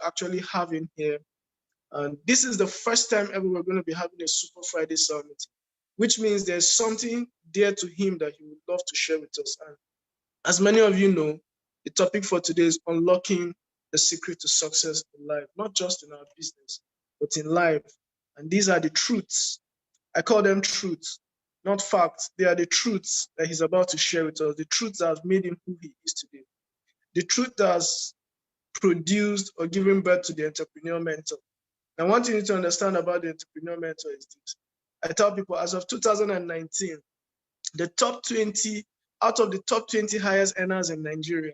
actually have him here. And this is the first time ever we're going to be having a Super Friday Summit, which means there's something dear to him that he would love to share with us. And as many of you know, the topic for today is unlocking the secret to success in life, not just in our business, but in life. And these are the truths. I call them truths, not facts. They are the truths that he's about to share with us, the truths that have made him who he is today, the truth that has produced or given birth to the entrepreneur mentor. Now, one thing you need to understand about the entrepreneur mentor is this. I tell people, as of 2019, the top 20, out of the top 20 highest earners in Nigeria,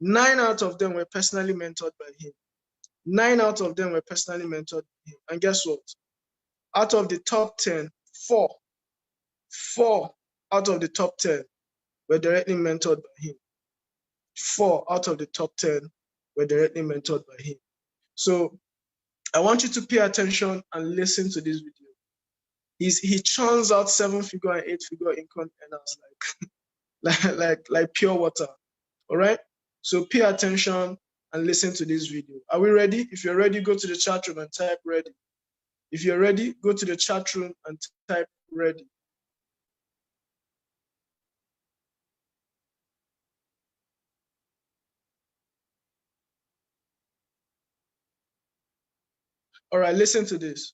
9 out of them were personally mentored by him. 9 out of them were personally mentored by him. And guess what? Out of the top 10, four out of the top 10 were directly mentored by him. 4 out of the top 10 were directly mentored by him. So I want you to pay attention and listen to this video. He churns out 7-figure and 8-figure income earners like pure water. All right. So pay attention and listen to this video. Are we ready? If you're ready, go to the chat room and type ready. If you're ready, go to the chat room and type ready. All right, listen to this.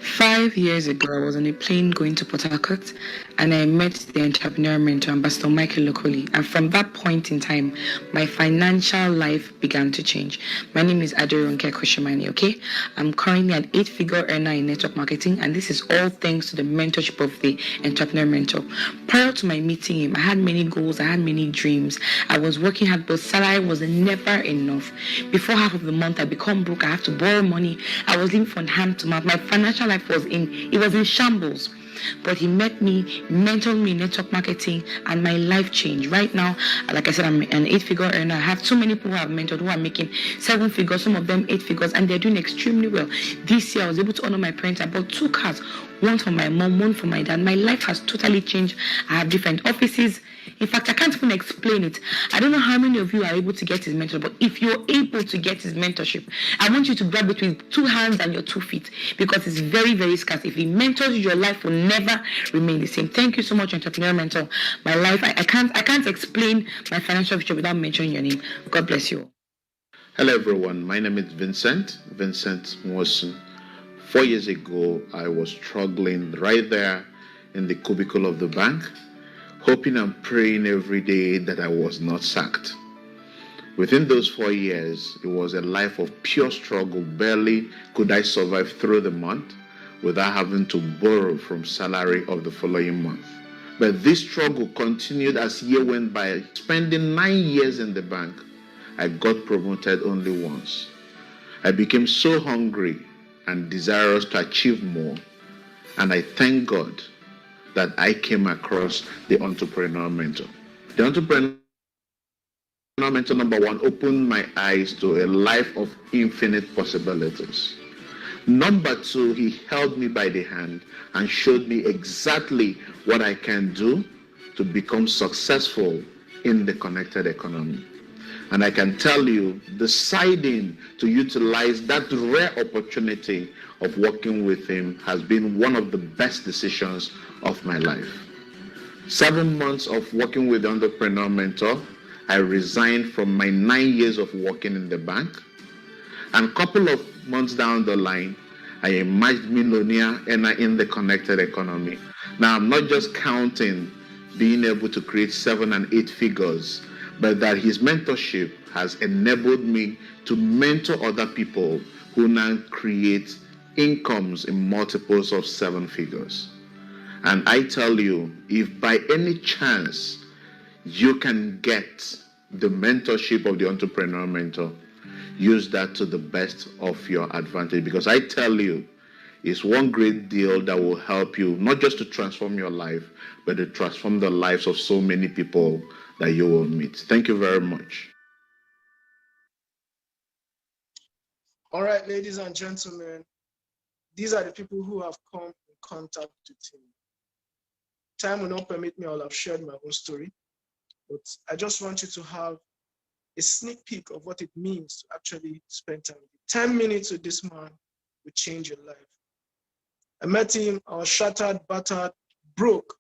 5 years ago, I was on a plane going to Port Harcourt, and I met the entrepreneur mentor, Ambassador Michael Okoli. And from that point in time, my financial life began to change. My name is Aderonke Koshimani, okay? I'm currently an 8-figure earner in network marketing, and this is all thanks to the mentorship of the entrepreneur mentor. Prior to my meeting him, I had many goals, I had many dreams. I was working hard, but salary was never enough. Before half of the month, I become broke. I have to borrow money. I was living from hand to mouth. My financial life was in shambles. But he met me, mentored me in network marketing, and my life changed. Right now, like I said, I'm an 8-figure earner. I have too many people who I've mentored who are making 7 figures, some of them 8 figures, and they're doing extremely well. This year, I was able to honor my parents. I bought 2 cars, one for my mom, one for my dad. My life has totally changed. I have different offices. In fact, I can't even explain it. I don't know how many of you are able to get his mentorship, but if you're able to get his mentorship, I want you to grab it with 2 hands and your 2 feet, because it's very, very scarce. If he mentors you, your life will never remain the same. Thank you so much, entrepreneur mentor. My life, I can't explain my financial future without mentioning your name. God bless you. Hello everyone, my name is Vincent Morrison. 4 years ago, I was struggling right there in the cubicle of the bank, hoping and praying every day that I was not sacked. Within those 4 years, it was a life of pure struggle. Barely could I survive through the month without having to borrow from salary of the following month. But this struggle continued as year went by. Spending 9 years in the bank, I got promoted only once. I became so hungry and desirous to achieve more, and I thank God that I came across the entrepreneur mentor. The entrepreneur mentor number 1 opened my eyes to a life of infinite possibilities. Number 2, he held me by the hand and showed me exactly what I can do to become successful in the connected economy. And I can tell you, deciding to utilize that rare opportunity of working with him has been one of the best decisions of my life. 7 months of working with the entrepreneur mentor, I resigned from my 9 years of working in the bank. And a couple of months down the line, I emerged millionaire and in the connected economy. Now, I'm not just counting being able to create 7 and 8 figures, but that his mentorship has enabled me to mentor other people who now create incomes in multiples of 7 figures. And I tell you, if by any chance you can get the mentorship of the entrepreneur mentor, use that to the best of your advantage, because I tell you, it's one great deal that will help you not just to transform your life, but to transform the lives of so many people that you will meet. Thank you very much. All right, ladies and gentlemen, these are the people who have come in contact with him. Time will not permit me, I'll have shared my own story, but I just want you to have a sneak peek of what it means to actually spend time. 10 minutes with this man will change your life. I met him, I was shattered, battered, broke.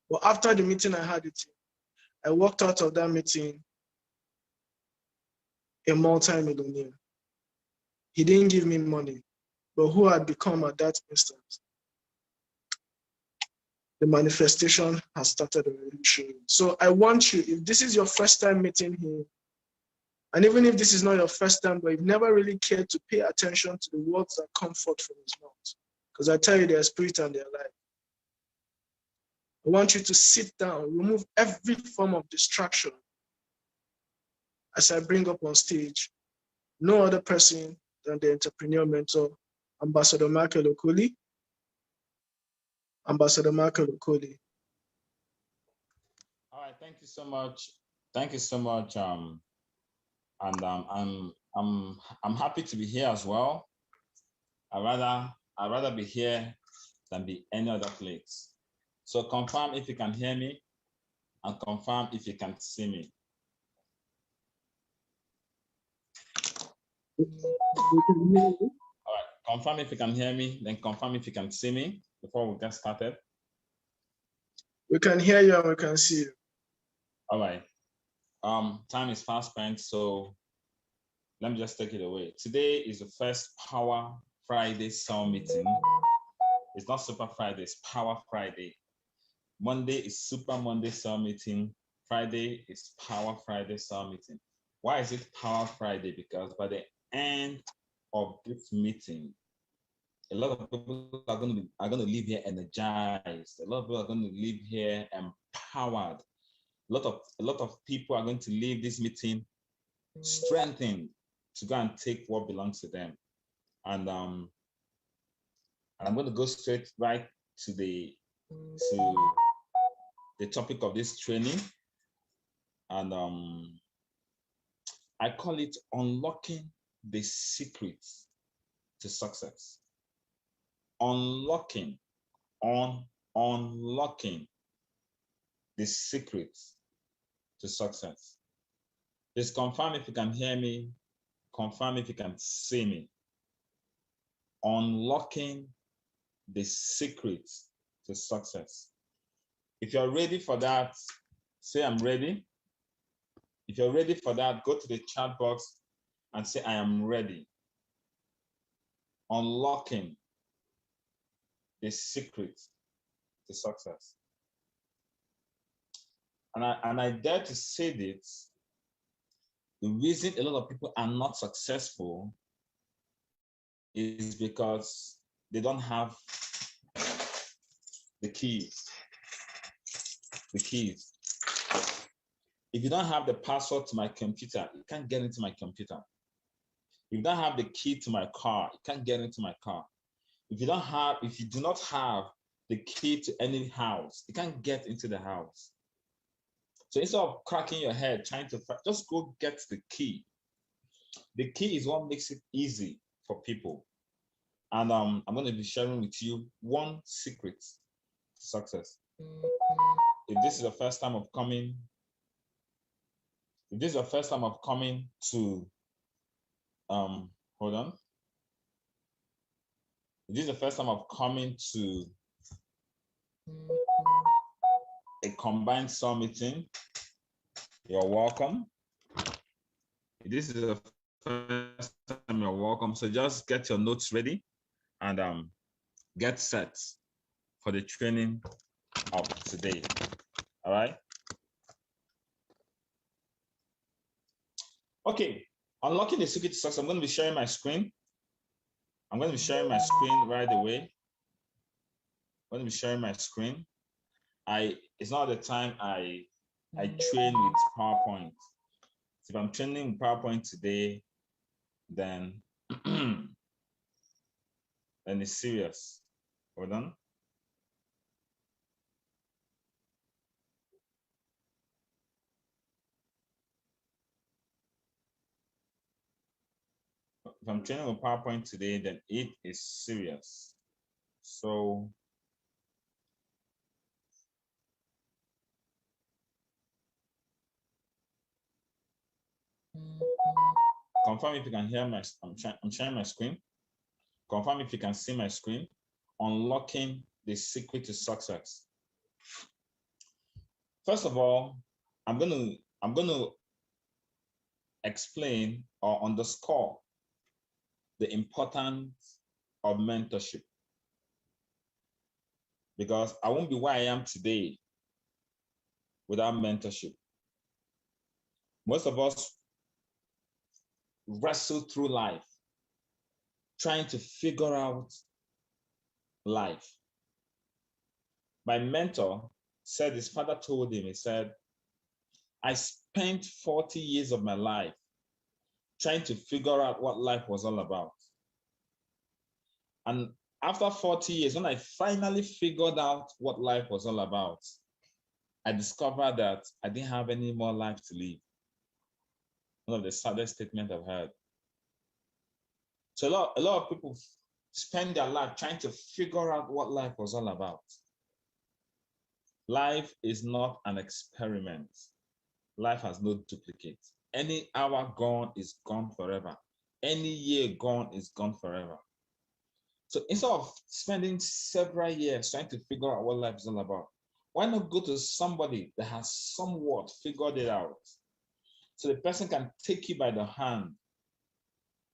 But after the meeting I had with him, I walked out of that meeting a multi-millionaire. He didn't give me money, but who I'd become at that instant, the manifestation has started already showing. So I want you, if this is your first time meeting him, and even if this is not your first time, but you've never really cared to pay attention to the words that come forth from his mouth, because I tell you, their spirit and their life. I want you to sit down, remove every form of distraction as I bring up on stage no other person than the entrepreneur mentor, Ambassador Michael Okoli. Ambassador Michael Okoli. All right, thank you so much. Thank you so much. And I'm happy to be here as well. I'd rather be here than be any other place. So confirm if you can hear me, and confirm if you can see me. All right, confirm if you can hear me, then confirm if you can see me before we get started. We can hear you and we can see you. All right. Time is fast spent, so let me just take it away. Today is the first Power Friday Soul meeting. It's not Super Friday, it's Power Friday. Monday is Super Monday Soul meeting. Friday is Power Friday Soul meeting. Why is it Power Friday? Because by the end of this meeting, a lot of people are going to leave here energized. A lot of people are going to leave here empowered. A lot of people are going to leave this meeting strengthened to go and take what belongs to them. And I'm going to go straight right to the topic of this training. And I call it unlocking the secrets to success. Unlocking the secrets to success. Please confirm if you can hear me. Confirm if you can see me. Unlocking the secrets to success. If you're ready for that, say I'm ready. If you're ready for that, go to the chat box and say I am ready. Unlocking the secrets to success. And I dare to say this, the reason a lot of people are not successful is because they don't have the keys. The keys. If you don't have the password to my computer, you can't get into my computer. If you don't have the key to my car, you can't get into my car. If you do not have the key to any house, you can't get into the house. So instead of cracking your head trying to just go get the key. The key is what makes it easy for people. And I'm going to be sharing with you one secret to success. If this is the first time of coming to hold on. If this is the first time of coming to a combined soul meeting, you're welcome. If this is the first time, you're welcome. So just get your notes ready and get set for the training of today. All right. Okay, unlocking the secret to success. I'm going to be sharing my screen. I'm going to be sharing my screen right away. I'm going to be sharing my screen. It's not the time I train with PowerPoint. So if I'm training with PowerPoint today, then then it's serious. Hold on. If I'm training with PowerPoint today, then it is serious. So Confirm if you can hear I'm sharing my screen. Confirm if you can see my screen. Unlocking the secret to success. First of all, I'm gonna explain or underscore the importance of mentorship, because I won't be where I am today without mentorship. Most of us wrestle through life trying to figure out life. My mentor said his father told him, he said, I spent 40 years of my life trying to figure out what life was all about. And after 40 years, when I finally figured out what life was all about, I discovered that I didn't have any more life to live. One of the saddest statements I've heard. So a lot of people spend their life trying to figure out what life was all about. Life is not an experiment. Life has no duplicate. Any hour gone is gone forever. Any year gone is gone forever. So instead of spending several years trying to figure out what life is all about, why not go to somebody that has somewhat figured it out? So the person can take you by the hand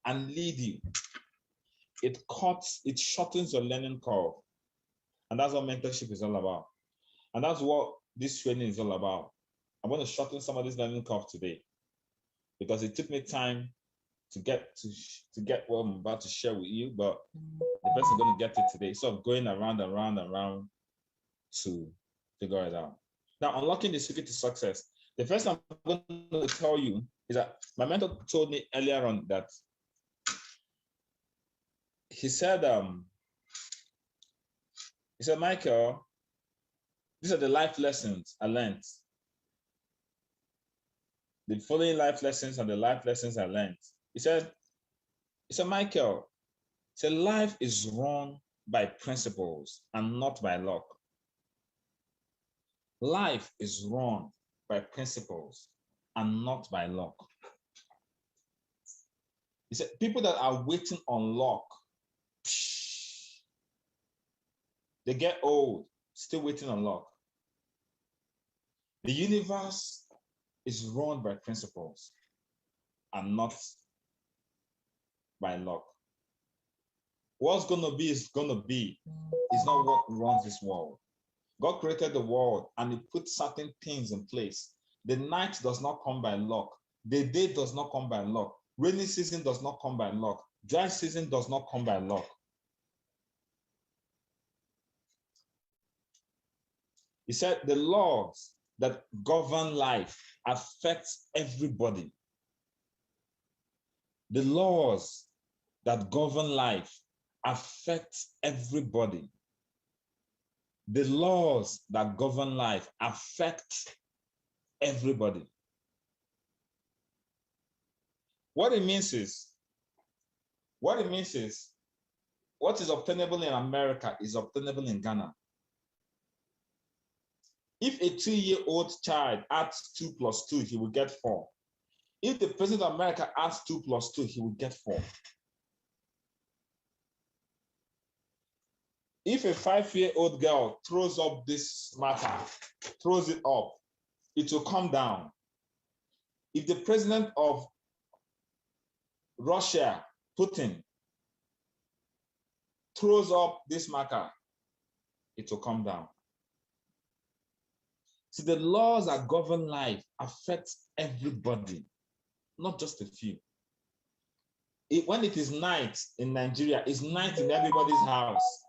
and lead you. It shortens your learning curve. And that's what mentorship is all about. And that's what this training is all about. I'm going to shorten some of this learning curve today, because it took me time to get what I'm about to share with you, but the person going to get it today. So going around and round and round to figure it out. Now, unlocking the secret to success. The first thing I'm going to tell you is that my mentor told me earlier on that he said, Michael, these are the life lessons I learned. The following life lessons are the life lessons I learned. He said, Michael, life is run by principles and not by luck. Life is run by principles and not by luck. He said, people that are waiting on luck, they get old, still waiting on luck. The universe is run by principles and not by luck. What's going to be is going to be. It's not what runs this world. God created the world and he put certain things in place. The night does not come by luck. The day does not come by luck. Rainy season does not come by luck. Dry season does not come by luck. He said the laws that govern life affect everybody. The laws that govern life affect everybody. The laws that govern life affect everybody. What it means is, what is obtainable in America is obtainable in Ghana. If a 2-year-old child adds 2 plus 2, he will get 4. If the president of America adds 2 plus 2, he will get 4. If a 5-year-old girl throws up this matter, throws it up, it will come down. If the president of Russia, Putin, throws up this matter, it will come down. See, the laws that govern life affect everybody, not just a few. When it is night in Nigeria, it's night in everybody's house.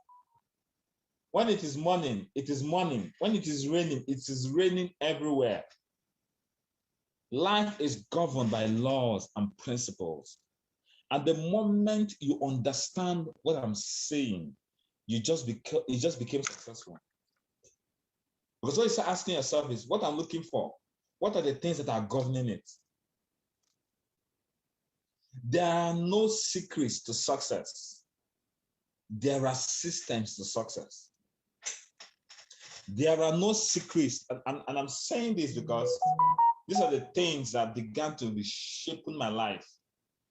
When it is morning, it is morning. When it is raining, it is raining everywhere. Life is governed by laws and principles. And the moment you understand what I'm saying, you just became successful. Because what you start asking yourself is, what I'm looking for, what are the things that are governing it? There are no secrets to success. There are systems to success. There are no secrets, and I'm saying this because These are the things that began to reshape my life,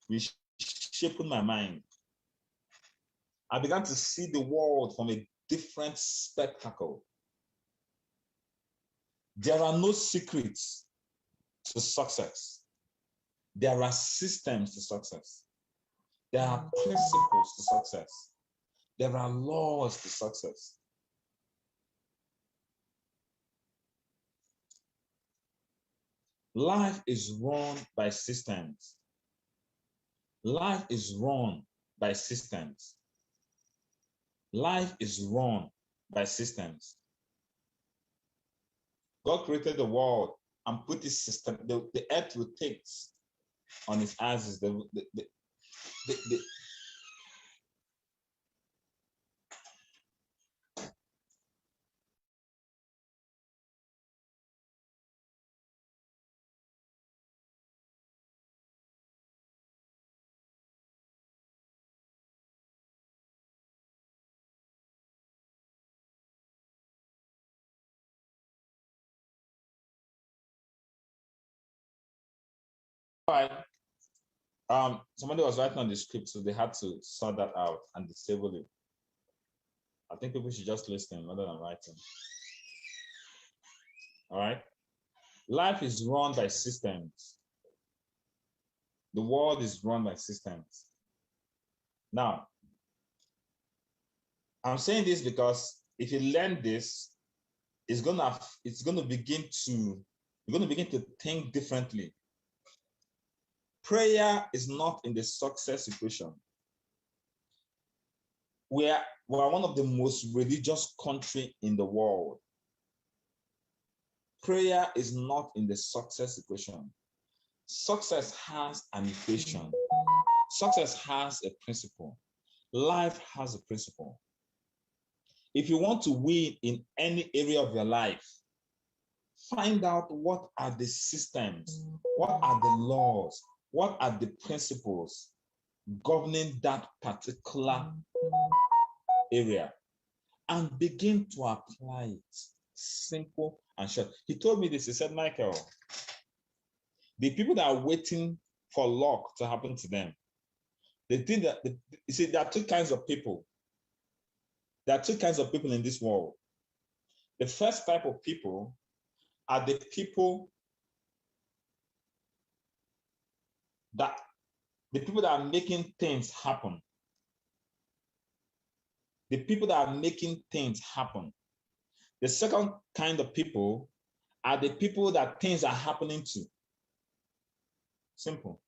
reshape my mind. I began to see the world from a different spectacle. There are no secrets to success. There are systems to success. There are principles to success. There are laws to success. Life is run by systems. Life is run by systems. Life is run by systems. God created the world and put this system. The earth rotates on its axis. Somebody was writing on the script, so they had to sort that out and disable it. I think people should just listen rather than writing. All right. Life is run by systems. The world is run by systems. Now, I'm saying this because if you learn this, you're going to begin to think differently. Prayer is not in the success equation. We're one of the most religious countries in the world. Prayer is not in the success equation. Success has an equation. Success has a principle. Life has a principle. If you want to win in any area of your life, find out what are the systems, what are the laws, what are the principles governing that particular area, and begin to apply it. Simple and short. He told me this. He said, Michael, the people that are waiting for luck to happen to them, they think that, you see, there are two kinds of people. There are two kinds of people in this world. The first type of people are the people that are making things happen. The people that are making things happen. The second kind of people are the people that things are happening to. Simple.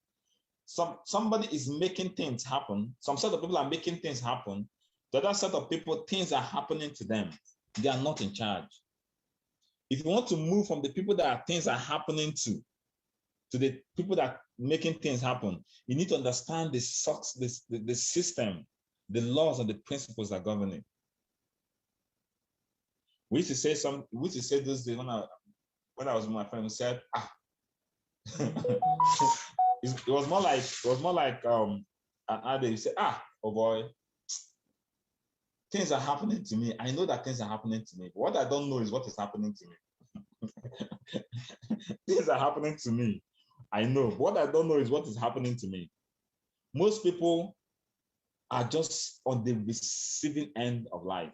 Somebody is making things happen. Some set of people are making things happen. The other set of people, things are happening to them. They are not in charge. If you want to move from the people that things are happening to the people that are making things happen, you need to understand the system, the laws and the principles that govern it. We used to say those days when I was with my friend, we said, it was more like an adage. You say, oh boy, things are happening to me. I know that things are happening to me. But what I don't know is what is happening to me. Things are happening to me. I know. But what I don't know is what is happening to me. Most people are just on the receiving end of life.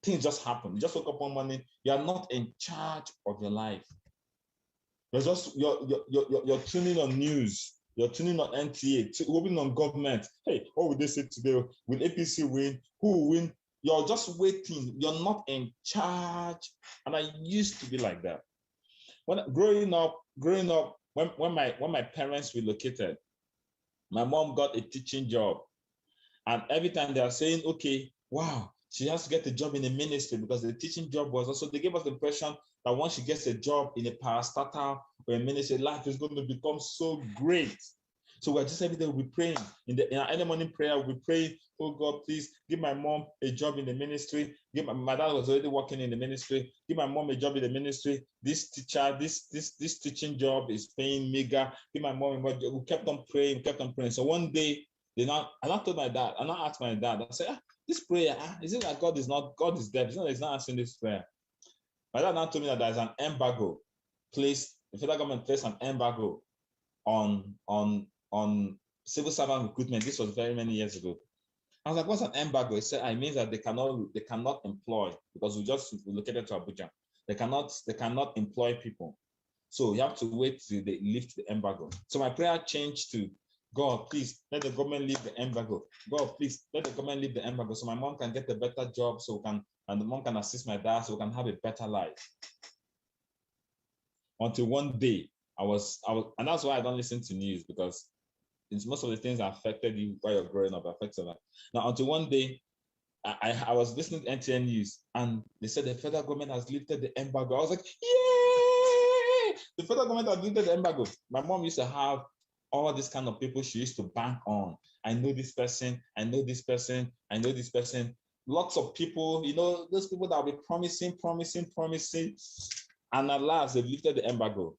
Things just happen. You just wake up one morning. You are not in charge of your life. You're tuning on news. You're tuning on NTA, hoping on government. Hey, what will they say today? Will APC win? Who will win? You're just waiting. You're not in charge. And I used to be like that. When growing up, when my parents relocated, my mom got a teaching job. And every time they are saying, okay, wow, she has to get a job in the ministry, because the teaching job was also, they gave us the impression that once she gets a job in a parastatal or a ministry, life is going to become so great. So we're just every day we'll be praying. In our early morning prayer, we'll be praying, oh God, please give my mom a job in the ministry. My dad was already working in the ministry. Give my mom a job in the ministry. This teacher, this teaching job is paying mega. Give my mom a job. We kept on praying. So one day, I told my dad, I asked my dad, I said, this prayer, is it that God is dead? He's not answering this prayer. My dad now told me that there's an embargo placed the federal government placed an embargo on civil servant recruitment. This was very many years ago. I was like, what's an embargo? It said, it means that they cannot employ, because we just relocated to Abuja. They cannot employ people. So you have to wait till they lift the embargo. So my prayer changed to, God, please let the government lift the embargo. God, please let the government lift the embargo so my mom can get a better job, and the mom can assist my dad so we can have a better life. Until one day, I was, and that's why I don't listen to news, because it's most of the things that affected you while you're growing up affected that. Now, until one day, I was listening to NTN News, and they said the federal government has lifted the embargo. I was like, yay! The federal government has lifted the embargo. My mom used to have all these kind of people she used to bank on. I know this person, I know this person, I know this person. Lots of people, those people that will be promising. And at last, they've lifted the embargo.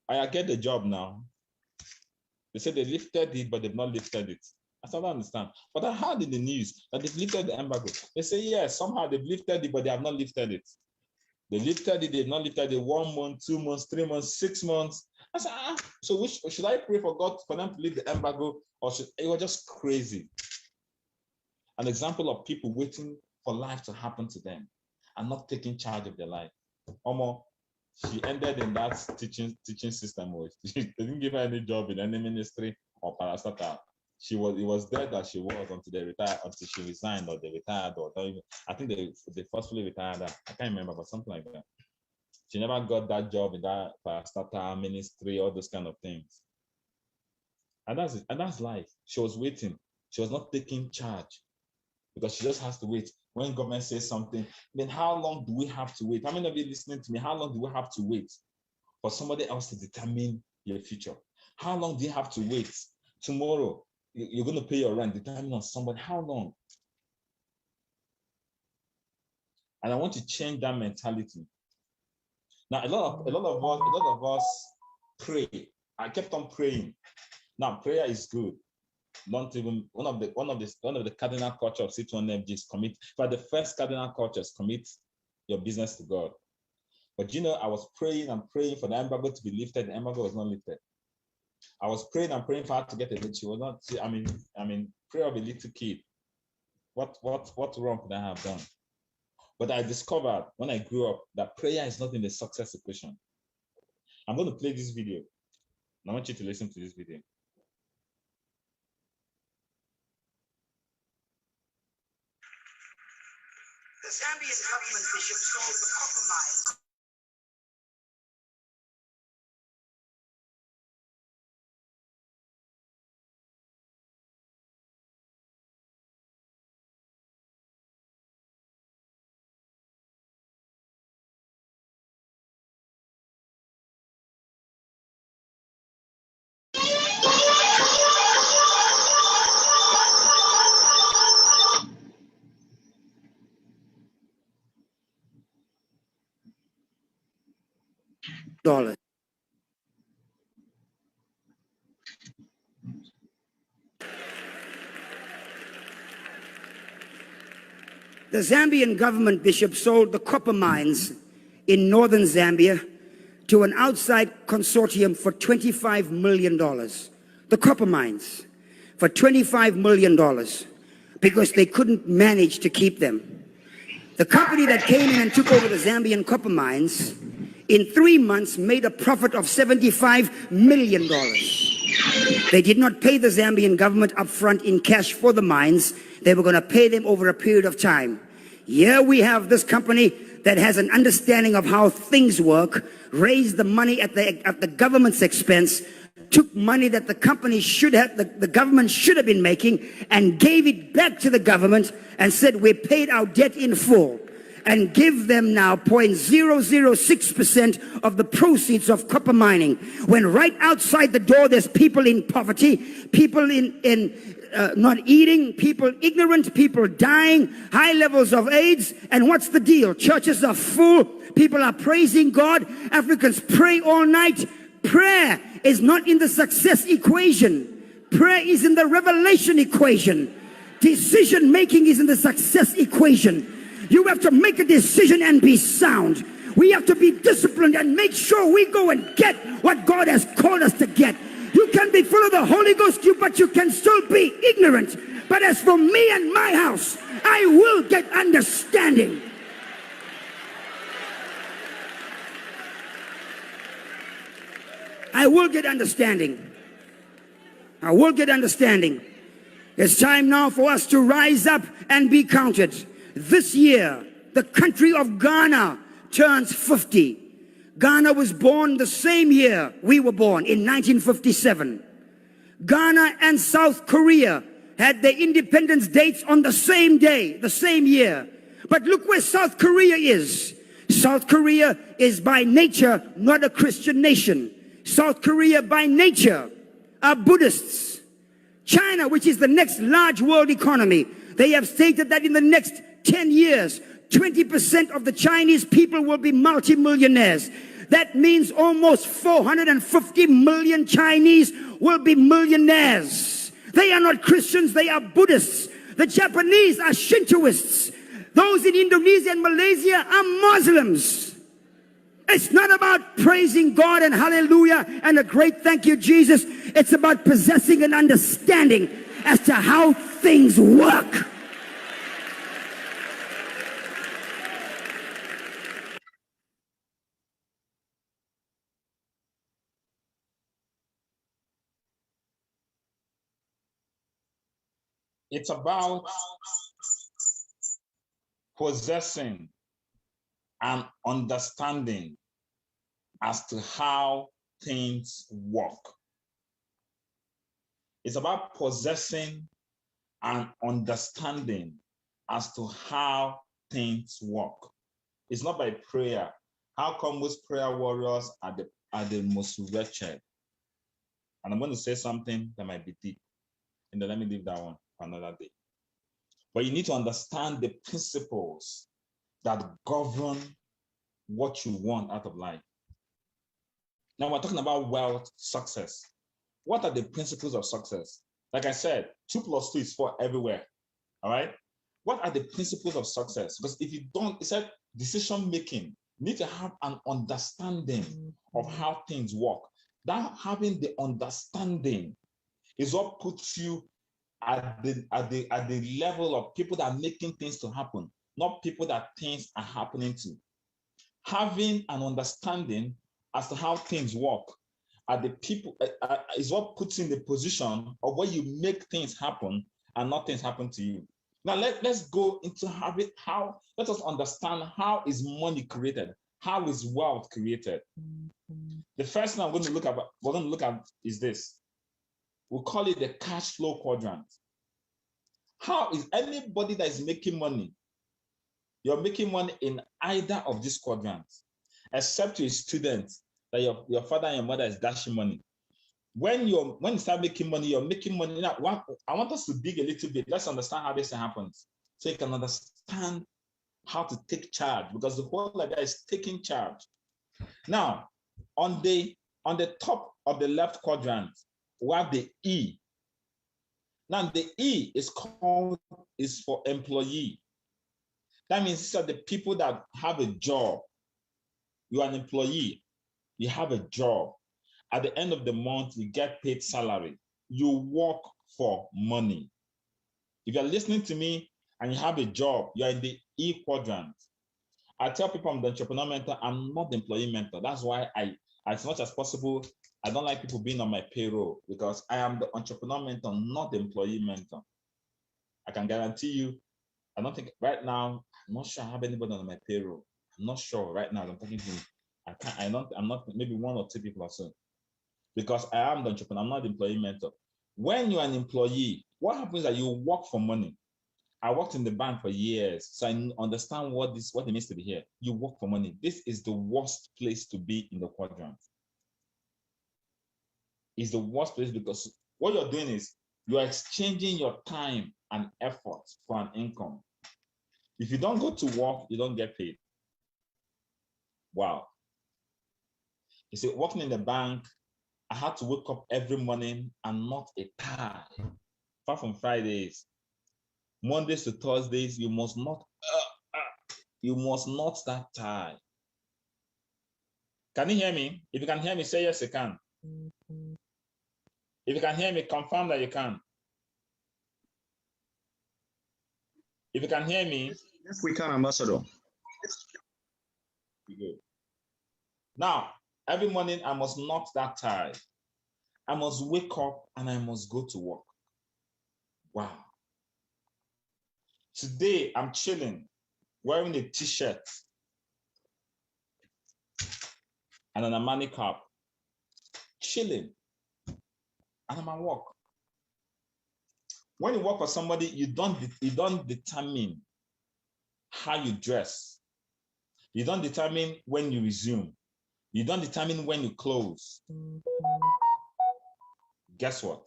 I get the job now. They said they lifted it, but they've not lifted it. I still don't understand. But I heard in the news that they've lifted the embargo. They say, yes, somehow they've lifted it, but they have not lifted it. They lifted it, they've not lifted it 1 month, 2 months, 3 months, 6 months. I said, so should I pray for God for them to lift the embargo, or it was just crazy? An example of people waiting for life to happen to them and not taking charge of their life. Omo, she ended in that teaching system. They didn't give her any job in any ministry or parastatal. It was there that she was until they retired, until she resigned or they retired, or I think they forcefully retired her. I can't remember, but something like that. She never got that job in that parastatal ministry, all those kind of things. And that's life. She was waiting. She was not taking charge, because she just has to wait. When government says something, then how long do we have to wait? How many of you listening to me? How long do we have to wait for somebody else to determine your future? How long do you have to wait? Tomorrow, you're going to pay your rent, determine on somebody. How long? And I want to change that mentality. Now, a lot of us pray. I kept on praying. Now, prayer is good. Not even one of the cardinal culture of C2NFG is commit. But the first cardinal culture is commit your business to God. But I was praying and praying for the embargo to be lifted. The embargo was not lifted. I was praying and praying for her to get a bit. She was not. I mean, prayer of a little kid. What wrong could I have done? But I discovered when I grew up that prayer is not in the success equation. I'm going to play this video. I want you to listen to this video. The Zambian government bishop sold the copper mine. $. The Zambian government bishop sold the copper mines in northern Zambia to an outside consortium for $25 million. The copper mines for $25 million because they couldn't manage to keep them. The company that came in and took over the Zambian copper mines in 3 months made a profit of $75 million. They did not pay the Zambian government upfront in cash for the mines. They were going to pay them over a period of time. Here we have this company that has an understanding of how things work, raised the money at the government's expense, took money that the company the government should have been making, and gave it back to the government and said, we paid our debt in full, and give them now 0.006% of the proceeds of copper mining. When right outside the door there's people in poverty, people not eating, people ignorant, people dying, high levels of AIDS. And what's the deal? Churches are full, people are praising God, Africans pray all night. Prayer is not in the success equation. Prayer is in the revelation equation. Decision making is in the success equation. You have to make a decision and be sound. We have to be disciplined and make sure we go and get what God has called us to get. You can be full of the Holy Ghost, but you can still be ignorant. But as for me and my house, I will get understanding. I will get understanding. I will get understanding. It's time now for us to rise up and be counted. This year, the country of Ghana turns 50. Ghana was born the same year we were born, in 1957. Ghana and South Korea had their independence dates on the same day, the same year. But look where South Korea is. South Korea is by nature not a Christian nation. South Korea by nature are Buddhists. China, which is the next large world economy, they have stated that in the next 10 years, 20% of the Chinese people will be multimillionaires. That means almost 450 million Chinese will be millionaires. They are not Christians, they are Buddhists. The Japanese are Shintoists. Those in Indonesia and Malaysia are Muslims. It's not about praising God and hallelujah and a great thank you, Jesus. It's about possessing an understanding as to how things work. It's about possessing and understanding as to how things work. It's about possessing and understanding as to how things work. It's not by prayer. How come most prayer warriors are the most wretched? And I'm going to say something that might be deep. And then let me leave that one for another day. But you need to understand the principles that govern what you want out of life. Now we're talking about wealth, success. What are the principles of success? Like I said, 2 + 2 is 4 everywhere. All right. What are the principles of success? Because if you don't, it said decision making. You need to have an understanding of how things work. That having the understanding is what puts you at the level of people that are making things to happen, not people that things are happening to. Having an understanding as to how things work are the people is what puts you in the position of where you make things happen and not things happen to you. Now let's go into let us understand how is money created, how is wealth created. The first thing we're going to look at is this. We call it the cash flow quadrant. How is anybody that is making money? You're making money in either of these quadrants, except you're a student that your father and your mother is dashing money. When you start making money, you're making money. Now, I want us to dig a little bit. Let's understand how this happens, so you can understand how to take charge, because the whole idea is taking charge. Now, on the top of the left quadrant, we have the E. Now, the E is for employee. That means these are the people that have a job. You are an employee. You have a job. At the end of the month, you get paid salary. You work for money. If you're listening to me and you have a job, you're in the E quadrant. I tell people I'm the entrepreneur mentor. I'm not the employee mentor. That's why as much as possible, I don't like people being on my payroll, because I am the entrepreneur mentor, not the employee mentor. I can guarantee you, I don't think right now, I'm not sure I have anybody on my payroll. I'm not sure right now. I'm talking to you. I'm not, maybe 1 or 2 people or so. Because I am the entrepreneur, I'm not the employee mentor. When you're an employee, what happens is that you work for money. I worked in the bank for years, so I understand what it means to be here. You work for money. This is the worst place to be in the quadrant. It's the worst place, because what you're doing is you're exchanging your time and effort for an income. If you don't go to work, you don't get paid. Wow. You see, working in the bank, I had to wake up every morning and not a tie. Apart from Fridays, Mondays to Thursdays, you must not that tie. Can you hear me? If you can hear me, say yes, you can. If you can hear me, confirm that you can. If you can hear me. Yes, we can, Ambassador. Good. Now, every morning I must not that tired. I must wake up and I must go to work. Wow. Today I'm chilling, wearing a t-shirt and an Armani cap, chilling, and I'm at work. When you work for somebody, you don't determine how you dress. You don't determine when you resume. You don't determine when you close. Guess what?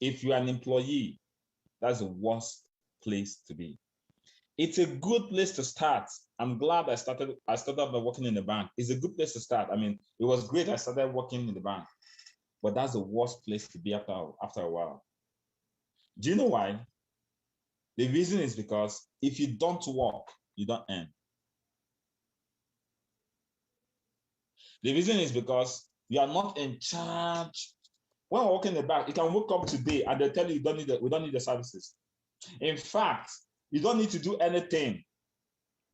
If you're an employee, that's the worst place to be. It's a good place to start. I'm glad I started by working in the bank. It's a good place to start. I mean, it was great I started working in the bank, but that's the worst place to be after a while. Do you know why? The reason is because if you don't work, you don't earn. The reason is because you are not in charge. When we're working in the bank, you can wake up today and they tell you we don't need the services. In fact, you don't need to do anything.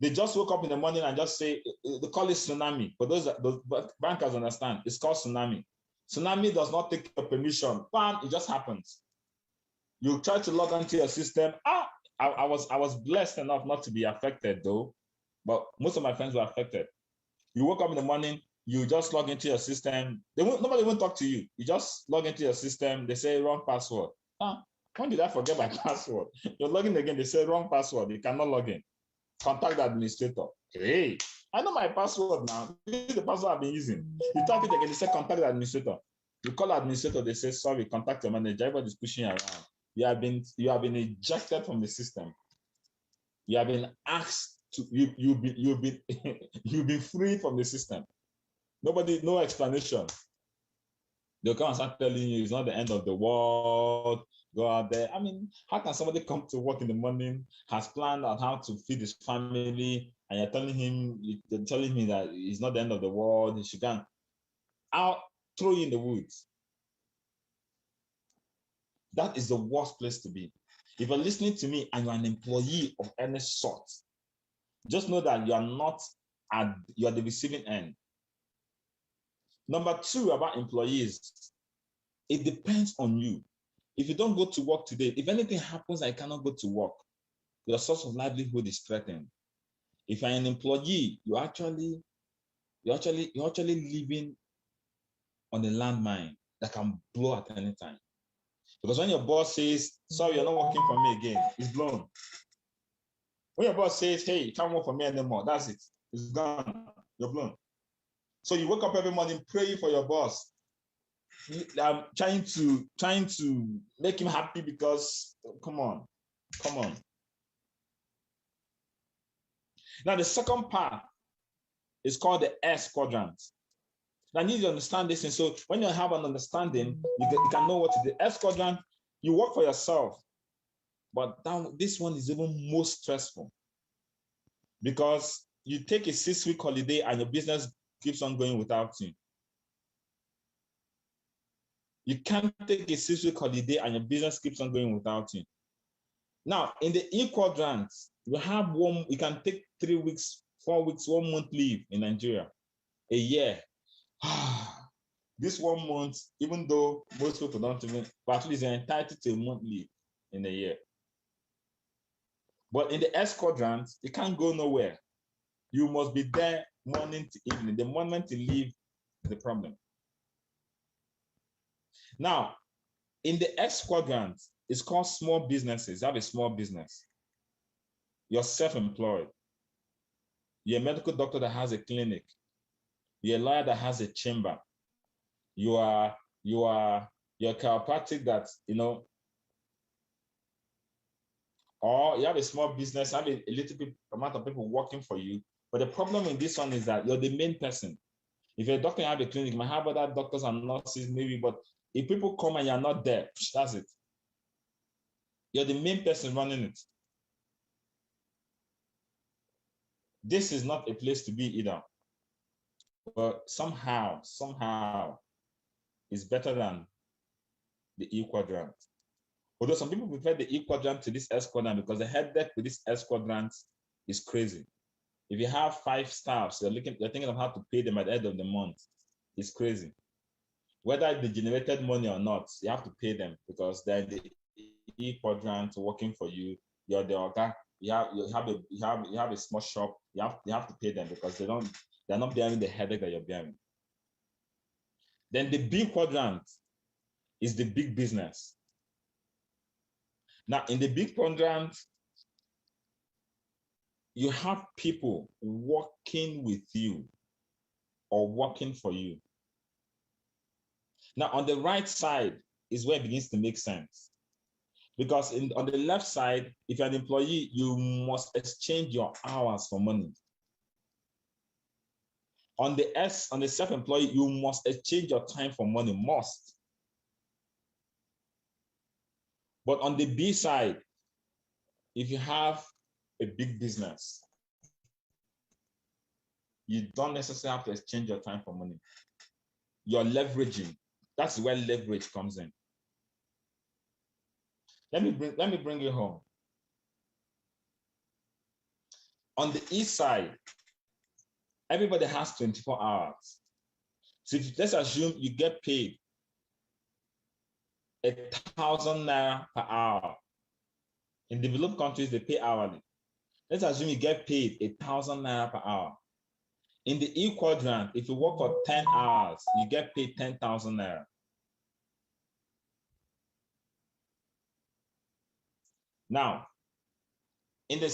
They just woke up in the morning and just say, they call it tsunami. But those bankers understand, it's called tsunami. Tsunami does not take your permission. Bam, it just happens. You try to log onto your system. I was blessed enough not to be affected though, but most of my friends were affected. You woke up in the morning, you just log into your system. Nobody won't talk to you. You just log into your system. They say wrong password. When did I forget my password? You're logging again. They say wrong password. You cannot log in. Contact the administrator. Hey, I know my password now. This is the password I've been using. You type it again. They say contact the administrator. You call the administrator. They say sorry. Contact your manager. Everybody's pushing you around. You have been ejected from the system. You have been asked to. You've been you've been freed from the system. No explanation. They'll come and start telling you it's not the end of the world. Go out there. I mean, how can somebody come to work in the morning, has planned on how to feed his family, and you're telling him that it's not the end of the world, he should go. I'll throw you in the woods. That is the worst place to be. If you're listening to me and you're an employee of any sort, just know that you're the receiving end. Number two about employees, it depends on you. If you don't go to work today, if anything happens, I cannot go to work, your source of livelihood is threatened. If you're an employee, you're actually living on a landmine that can blow at any time. Because when your boss says, sorry, you're not working for me again, it's blown. When your boss says, hey, you can't work for me anymore, that's it. It's gone. You're blown. So you wake up every morning praying for your boss, trying to make him happy because, come on. Now the second part is called the S quadrant. Now I need you to understand this, and so when you have an understanding, you can know what to do. S quadrant, you work for yourself, but this one is even most stressful because you take a 6-week holiday and your business keeps on going without you. You can't take a 6-week holiday and your business keeps on going without you. Now, in the E quadrant, you can take 3 weeks, 4 weeks, 1 month leave in Nigeria, a year. This 1 month, even though most people don't even, but at least they're entitled to a month leave in a year. But in the S quadrant, you can't go nowhere. You must be there morning to evening. The moment you leave is the problem. Now, in the X quadrant, it's called small businesses. You have a small business. You're self-employed. You're a medical doctor that has a clinic. You're a lawyer that has a chamber. You're a chiropractic that, or you have a small business, have a little bit amount of people working for you. But the problem in this one is that you're the main person. If you're a doctor, you have a clinic, you might have other doctors and nurses maybe, but if people come and you're not there, that's it. You're the main person running it. This is not a place to be either. But somehow, it's better than the E quadrant. Although some people prefer the E quadrant to this S quadrant because the headache with this S quadrant is crazy. If you have 5 staffs, you're thinking of how to pay them at the end of the month. It's crazy. Whether they generated money or not, you have to pay them because they're in the E quadrant working for you. You're the organ. You have a small shop. You have to pay them because they're not bearing the headache that you're bearing. Then the B quadrant is the big business. Now, in the big quadrant, you have people working with you or working for you. Now, on the right side is where it begins to make sense. Because on the left side, if you're an employee, you must exchange your hours for money. On the self-employed, you must exchange your time for money, must. But on the B side, if you have a big business, you don't necessarily have to exchange your time for money. You're leveraging. That's where leverage comes in. Let me bring it home. On the east side, everybody has 24 hours. So let's assume you get paid 1,000 naira per hour. In developed countries, they pay hourly. Let's assume you get paid 1,000 naira per hour. In the E quadrant, if you work for 10 hours, you get paid 10,000 naira. Now, in the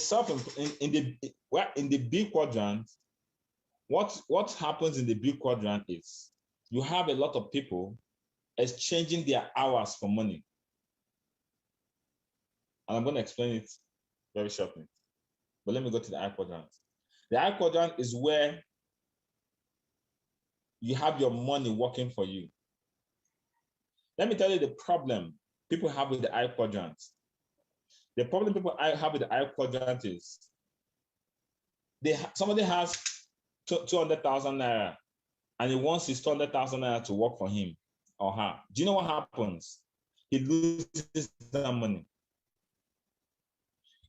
B quadrant, what happens in the B quadrant is you have a lot of people exchanging their hours for money. And I'm going to explain it very shortly. But let me go to the I quadrant. The I quadrant is where you have your money working for you. Let me tell you the problem people have with the I quadrant. The problem people have with the I quadrant is somebody has 200,000 naira and he wants his 200,000 naira to work for him or her. Do you know what happens? He loses that money.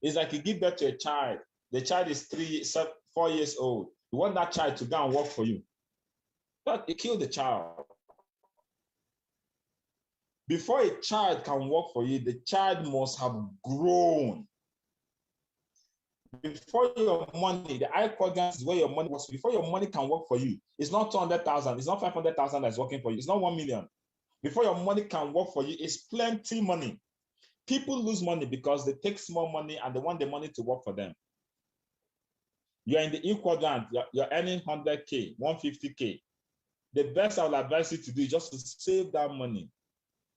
It's like you give birth to a child. The child is 4 years old. You want that child to go and work for you. But you kill the child. Before a child can work for you, the child must have grown. Before your money, the I quadrant is where your money works. Before your money can work for you, it's not 200,000, it's not 500,000 that's working for you, it's not 1 million. Before your money can work for you, it's plenty money. People lose money because they take small money and they want the money to work for them. You're in the E quadrant, you're earning 100K, 150K. The best I would advise you to do is just to save that money.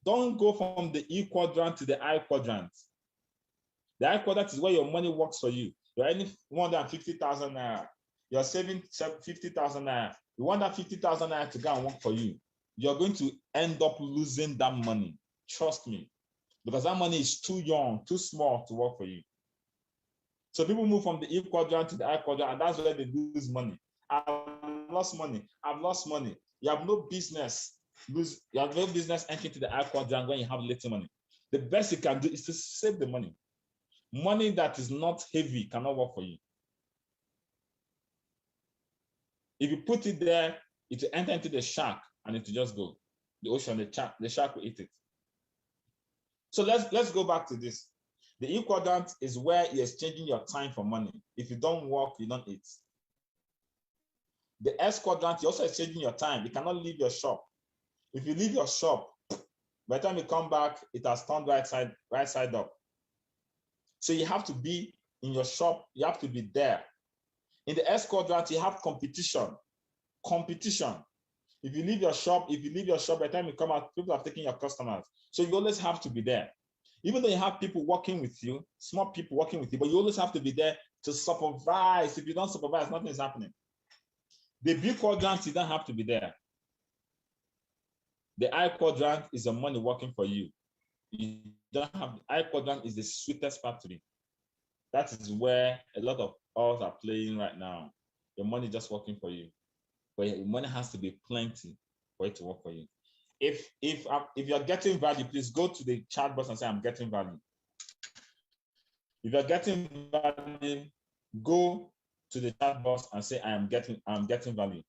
Don't go from the E quadrant to the I quadrant. The I quadrant is where your money works for you. You're earning 150,000 naira. You're saving 50,000 naira. You want that 50,000 naira to go and work for you. You're going to end up losing that money. Trust me. Because that money is too young, too small to work for you. So people move from the E quadrant to the I quadrant, and that's where they lose money. I've lost money. I've lost money. You have no business. You have no business entering to the I quadrant when you have little money. The best you can do is to save the money. Money that is not heavy cannot work for you. If you put it there, it will enter into the shark and it will just go. The ocean, the shark will eat it. So let's go back to this. The E quadrant is where you're exchanging your time for money. If you don't work, you don't eat. The S quadrant, you're also exchanging your time. You cannot leave your shop. If you leave your shop, by the time you come back, it has turned right side up. So you have to be in your shop. You have to be there. In the S quadrant, you have competition. Competition. If you leave your shop, by the time you come out, people are taking your customers. So you always have to be there. Even though you have people working with you, smart people working with you, but you always have to be there to supervise. If you don't supervise, nothing is happening. The B quadrant, you don't have to be there. The I quadrant is the money working for you. You don't have the I quadrant is the sweetest part to me. That is where a lot of us are playing right now. Your money just working for you. but money has to be plenty for it to work for you. If you're getting value, please go to the chat box and say, I'm getting value. If you're getting value, go to the chat box and say, I'm getting value.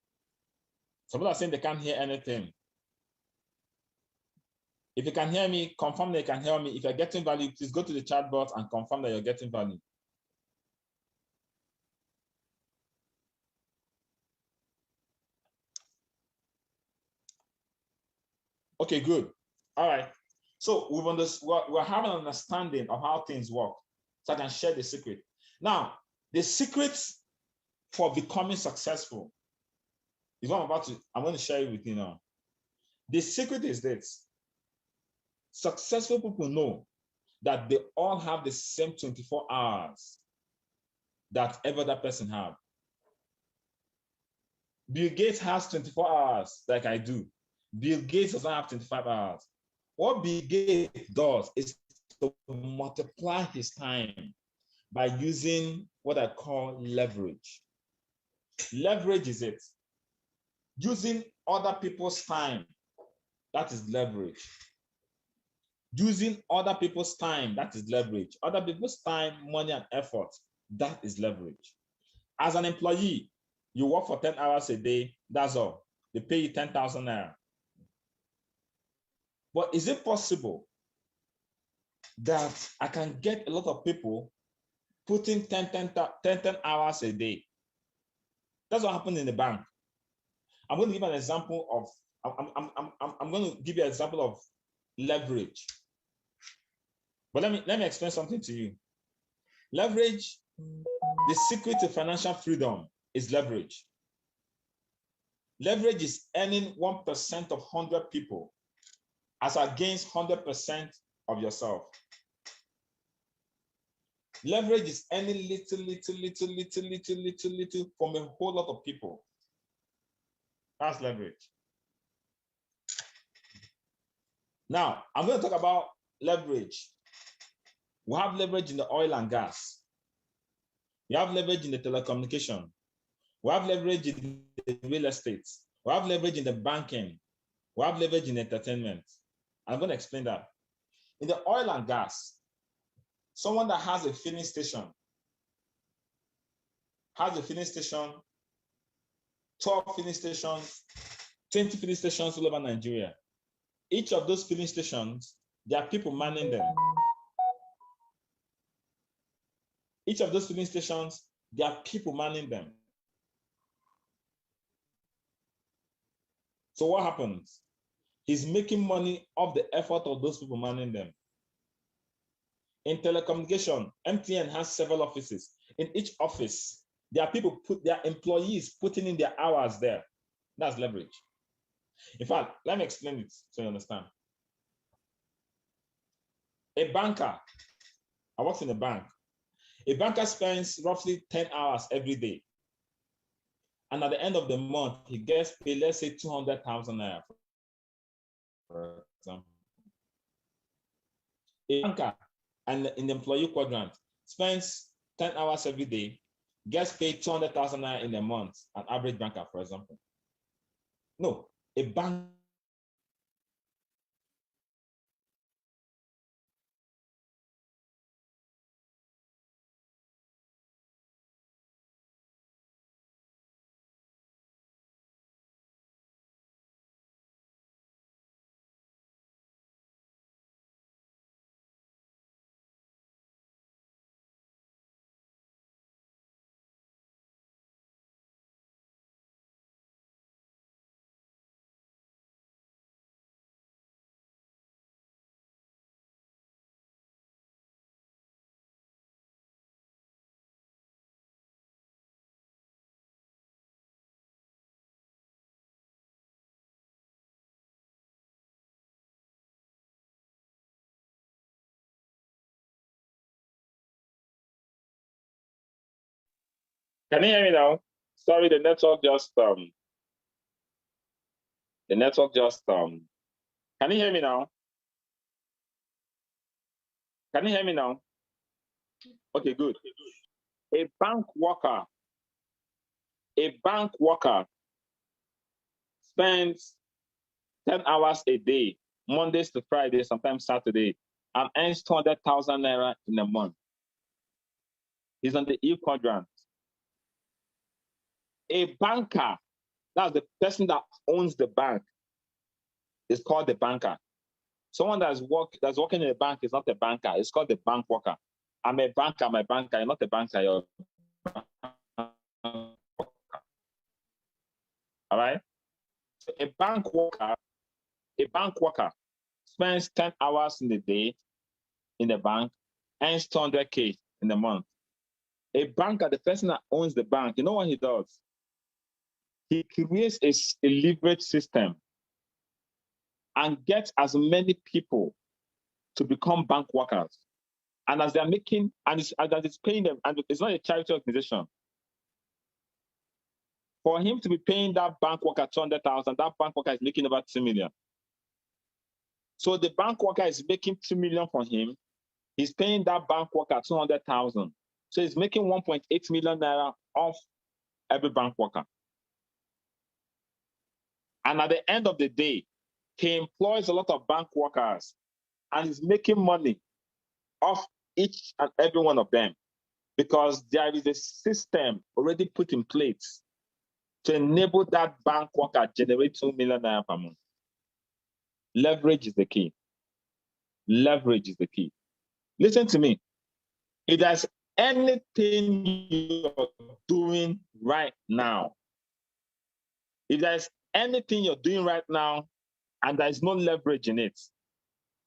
Some people are saying they can't hear anything. If you can hear me, confirm that you can hear me. If you're getting value, please go to the chat box and confirm that you're getting value. Okay, good. All right. So we're having an understanding of how things work. So I can share the secret. Now, the secrets for becoming successful is what I'm going to share it with you now. The secret is this. Successful people know that they all have the same 24 hours that every other person have. Bill Gates has 24 hours like I do. Bill Gates doesn't have 25 hours. What Bill Gates does is to multiply his time by using what I call leverage. Leverage is it. Using other people's time, that is leverage. Using other people's time, that is leverage. Other people's time, money, and effort, that is leverage. As an employee, you work for 10 hours a day, that's all. They pay you 10,000 naira. But is it possible that I can get a lot of people putting 10 hours a day? That's what happened in the bank. I'm going to give an example of, I'm going to give you an example of leverage. But let me explain something to you. Leverage, the secret to financial freedom is leverage. Leverage is earning 1% of 100 people as against 100% of yourself. Leverage is earning little from a whole lot of people. That's leverage. Now, I'm going to talk about leverage. We have leverage in the oil and gas. We have leverage in the telecommunication. We have leverage in the real estate. We have leverage in the banking. We have leverage in entertainment. I'm going to explain that. In the oil and gas, someone that has a filling station, 12 filling stations, 20 filling stations all over Nigeria. Each of those filling stations, there are people manning them. Each of those filling stations, there are people manning them. So what happens? He's making money off the effort of those people manning them. In telecommunication, MTN has several offices. In each office, there are people their employees putting in their hours there. That's leverage. In fact, let me explain it so you understand. A banker, I work in a bank. A banker spends roughly 10 hours every day. And at the end of the month, he gets paid, let's say 200,000 naira, for example. A banker and in the employee quadrant spends 10 hours every day, gets paid 200,000 naira in a month, an average banker, for example. No, a bank. Can you hear me now? Sorry, the network just can you hear me now? Can you hear me now? Okay, good. A bank worker spends 10 hours a day, Mondays to Fridays, sometimes Saturday, and earns 200,000 naira in a month. He's on the E quadrant. A banker, that's the person that owns the bank, is called the banker. Someone that's working in a bank is not a banker. It's called the bank worker. I'm a banker. You're not a banker. You're a bank worker. All right. So a bank worker spends 10 hours in the day in the bank, earns 200K in a month. A banker, the person that owns the bank, you know what he does? He creates a leverage system and gets as many people to become bank workers. And as they're making, and it's paying them, and it's not a charity organization. For him to be paying that bank worker 200,000, that bank worker is making about 2 million. So the bank worker is making 2 million for him. He's paying that bank worker 200,000. So he's making 1.8 million naira off every bank worker. And at the end of the day, he employs a lot of bank workers and is making money off each and every one of them because there is a system already put in place to enable that bank worker generate 2 million naira per month. Leverage is the key. Leverage is the key. Listen to me. If there's anything you're doing right now, if there's anything you're doing right now and there's no leverage in it,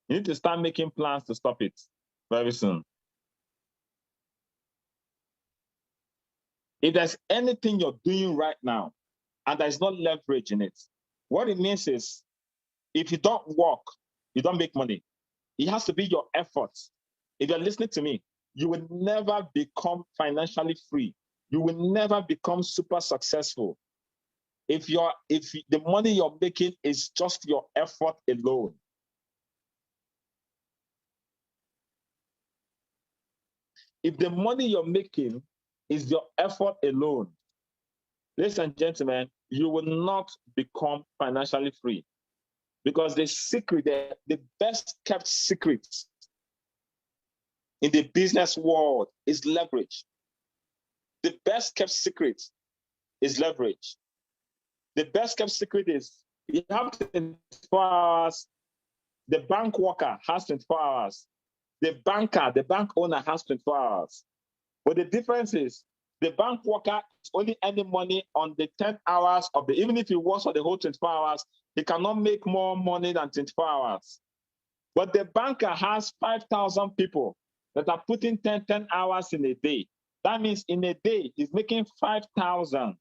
you need to start making plans to stop it very soon. If there's anything you're doing right now and there's no leverage in it, what it means is if you don't work, you don't make money. It has to be your efforts. If you're listening to me, you will never become financially free. You will never become super successful if the money you're making is just your effort alone. If the money you're making is your effort alone, ladies and gentlemen, you will not become financially free. Because the secret, the best kept secret in the business world is leverage. The best kept secret is leverage. The best kept secret is you have 24 hours. The bank worker has 24 hours. The banker, the bank owner has 24 hours. But the difference is the bank worker is only earning money on the 10 hours of the, even if he works for the whole 24 hours, he cannot make more money than 24 hours. But the banker has 5,000 people that are putting 10 hours in a day. That means in a day, he's making 5,000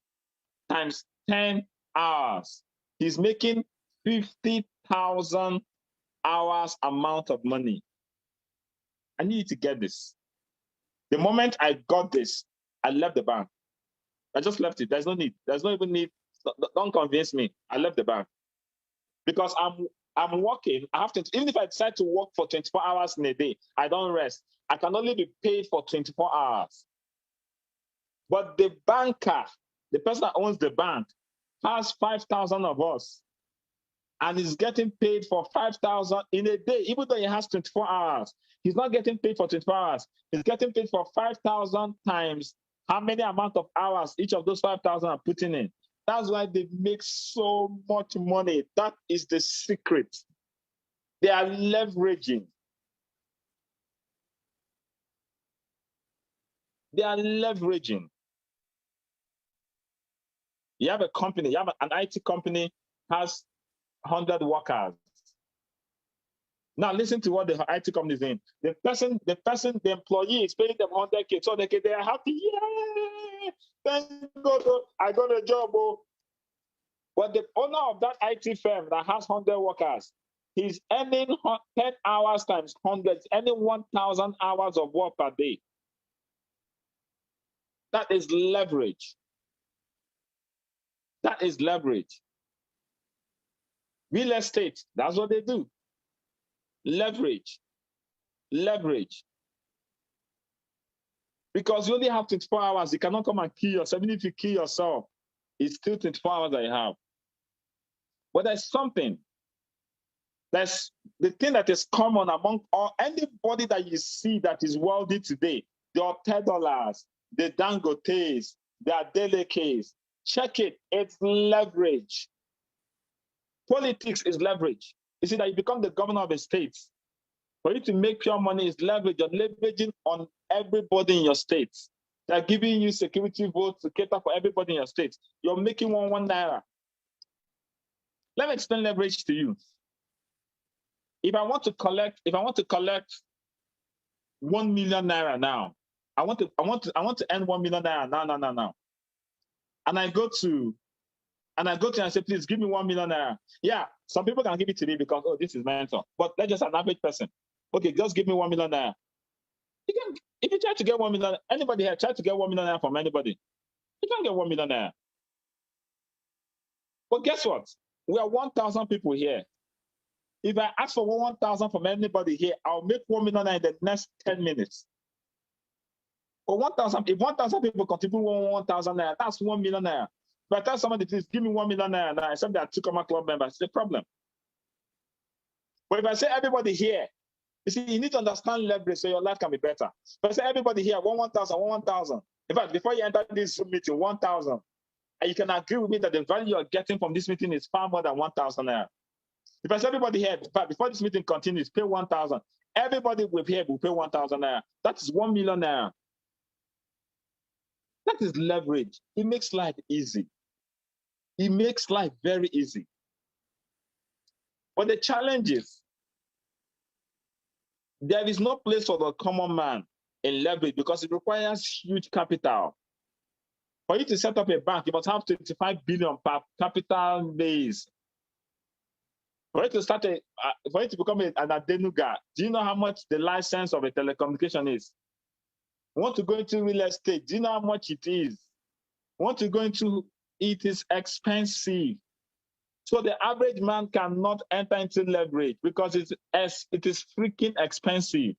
times 10 hours. He's making 50,000 hours amount of money. I need to get this. The moment I got this, I left the bank. I just left it. There's no need. There's no even need. Don't convince me. I left the bank. Because I'm working. I have to, even if I decide to work for 24 hours in a day, I don't rest. I can only be paid for 24 hours. But the banker, the person that owns the bank, has 5,000 of us and is getting paid for 5,000 in a day, even though he has 24 hours. He's not getting paid for 24 hours. He's getting paid for 5,000 times how many amount of hours each of those 5,000 are putting in. That's why they make so much money. That is the secret. They are leveraging. They are leveraging. You have a company, you have an IT company, has 100 workers. Now listen to what the IT company is doing. The employee is paying them 100K, so they are happy. Yeah, thank God, I got a job. Oh. But the owner of that IT firm that has 100 workers, he's earning 10 hours times 100, earning 1,000 hours of work per day. That is leverage. That is leverage. Real estate, that's what they do. Leverage. Leverage. Because you only have 24 hours. You cannot come and kill yourself. Even if you kill yourself, it's still 24 hours that you have. But there's something. That's the thing that is common among anybody that you see that is wealthy today. The $10, the Dangotes, the Adelekes. Check it. It's leverage. Politics is leverage. You see that you become the governor of a state. For you to make pure money is leverage. You're leveraging on everybody in your state. They're giving you security votes to cater for everybody in your state. You're making one naira. Let me explain leverage to you. If I want to collect 1 million naira now, I want to earn 1 million naira now. And I go to and I say, please give me 1 million naira. Yeah, some people can give it to me because, oh, this is mentor. But let's just an average person. Okay, just give me 1 million naira. If you try to get 1 million, anybody here try to get 1 million naira from anybody, you can't get 1 million naira. But guess what? We are 1,000 people here. If I ask for 1,000 from anybody here, I'll make 1 million in the next 10 minutes. Or 1,000, if 1,000 people contribute 1,000 naira, that's 1 million naira. If I tell somebody, please give me 1 million naira now, except there are 2 Comma Club members, it's a problem. But if I say everybody here, you see, you need to understand leverage so your life can be better. If I say everybody here, 1,000. In fact, before you enter this meeting, 1,000, and you can agree with me that the value you are getting from this meeting is far more than 1,000 naira. If I say everybody here, before this meeting continues, pay 1,000. Everybody here will pay 1,000 naira. That is 1 million naira. That is leverage. It makes life easy. It makes life very easy. But the challenge is, there is no place for the common man in leverage because it requires huge capital. For you to set up a bank, you must have 25 billion per capital base. For you to for you to become an Adenuga, do you know how much the license of a telecommunication is? Want to go into real estate? Do you know how much it is? Want to go into it is expensive. So the average man cannot enter into leverage because it is freaking expensive.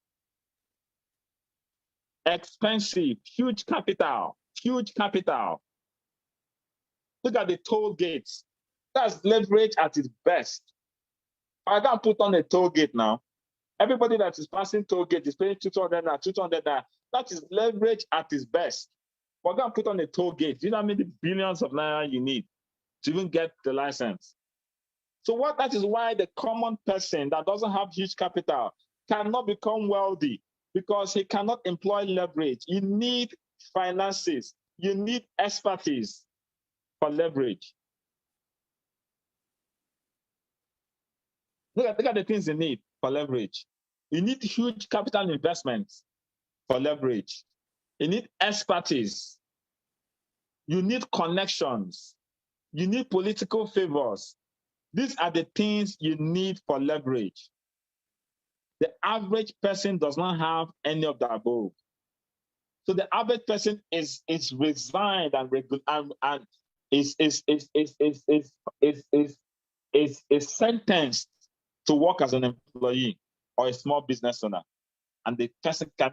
Expensive, huge capital. Look at the toll gates. That's leverage at its best. I can't put on a toll gate now. Everybody that is passing toll gate is paying 200 naira. That is leverage at its best. We're going to put on a toll gate. Do you know how many billions of naira you need to even get the license? So that is why the common person that doesn't have huge capital cannot become wealthy because he cannot employ leverage. You need finances. You need expertise for leverage. Look at the things you need for leverage. You need huge capital investments for leverage. You need expertise. You need connections. You need political favors. These are the things you need for leverage. The average person does not have any of the above. So the average person is resigned and is sentenced to work as an employee or a small business owner. And the person can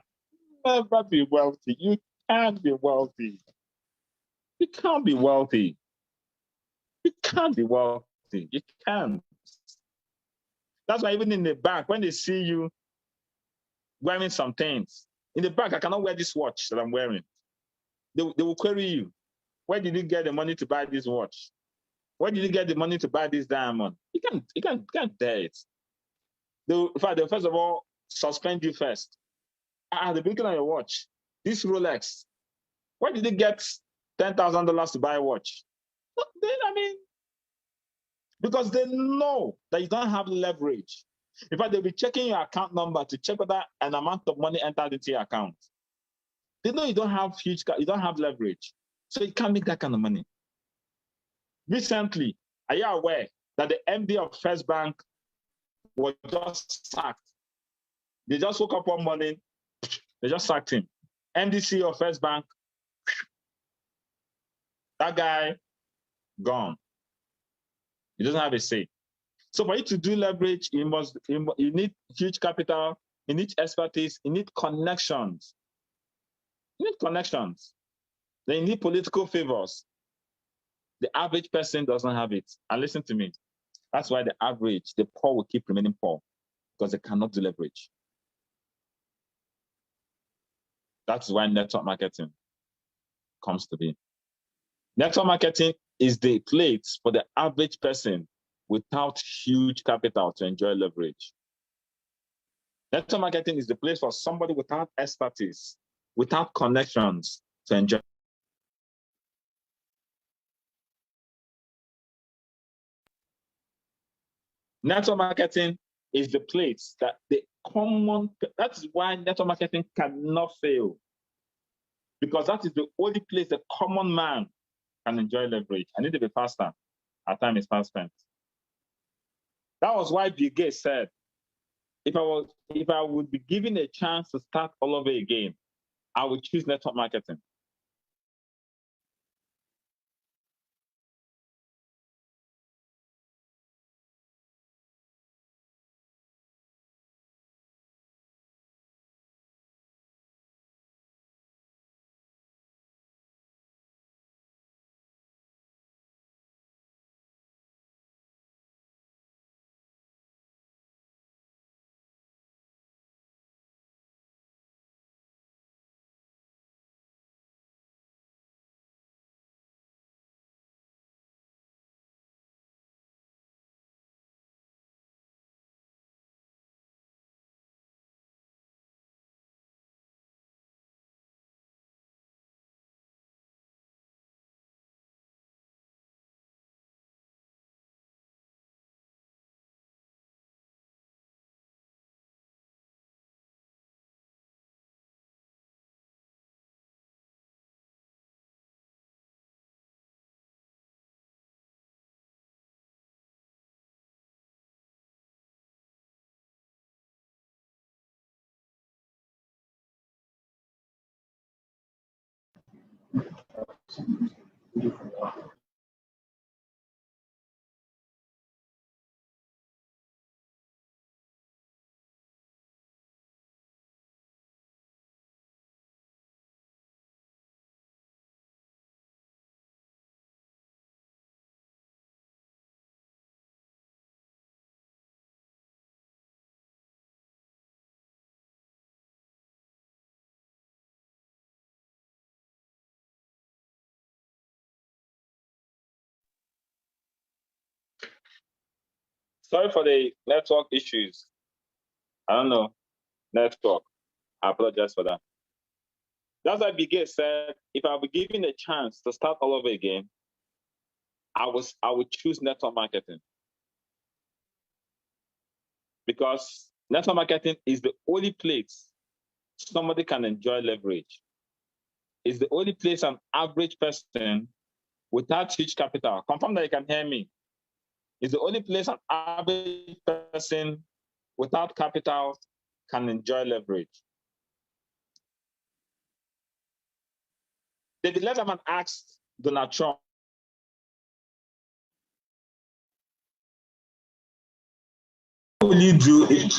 never be wealthy. You can't be wealthy. You can't be wealthy. You can't be wealthy. You can't. That's why even in the bank, when they see you wearing some things, in the bank, I cannot wear this watch that I'm wearing. They will query you. Where did you get the money to buy this watch? Where did you get the money to buy this diamond? You can't dare it. They'll first of all suspend you first. They're looking at your watch. This Rolex. Where did you get $10,000 to buy a watch? Because they know that you don't have leverage. In fact, they'll be checking your account number to check whether an amount of money entered into your account. They know you don't have leverage. So you can't make that kind of money. Recently, are you aware that the MD of First Bank was just sacked? They just woke up one morning, they just sacked him. MD of First Bank, that guy, gone. He doesn't have a say. So for you to do leverage, you need huge capital, you need expertise, you need connections. Then you need political favors. The average person doesn't have it. And listen to me. That's why the poor will keep remaining poor because they cannot do leverage. That's why network marketing comes to be. Network marketing is the place for the average person without huge capital to enjoy leverage. Network marketing is the place for somebody without expertise, without connections to enjoy. Network marketing is the place that that's why network marketing cannot fail. Because that is the only place the common man can enjoy leverage. I need to be faster. Our time is fast spent. That was why Bill Gates said, if I would be given a chance to start all over again, I would choose network marketing. Sorry for the network issues. I don't know. Network. I apologize for that. That's why Bill Gates said, if I were given a chance to start all over again, I would choose network marketing. Because network marketing is the only place somebody can enjoy leverage. It's the only place an average person without huge capital, confirm that you can hear me. It's the only place an average person without capital can enjoy leverage. David Letterman asked Donald Trump, what will you do if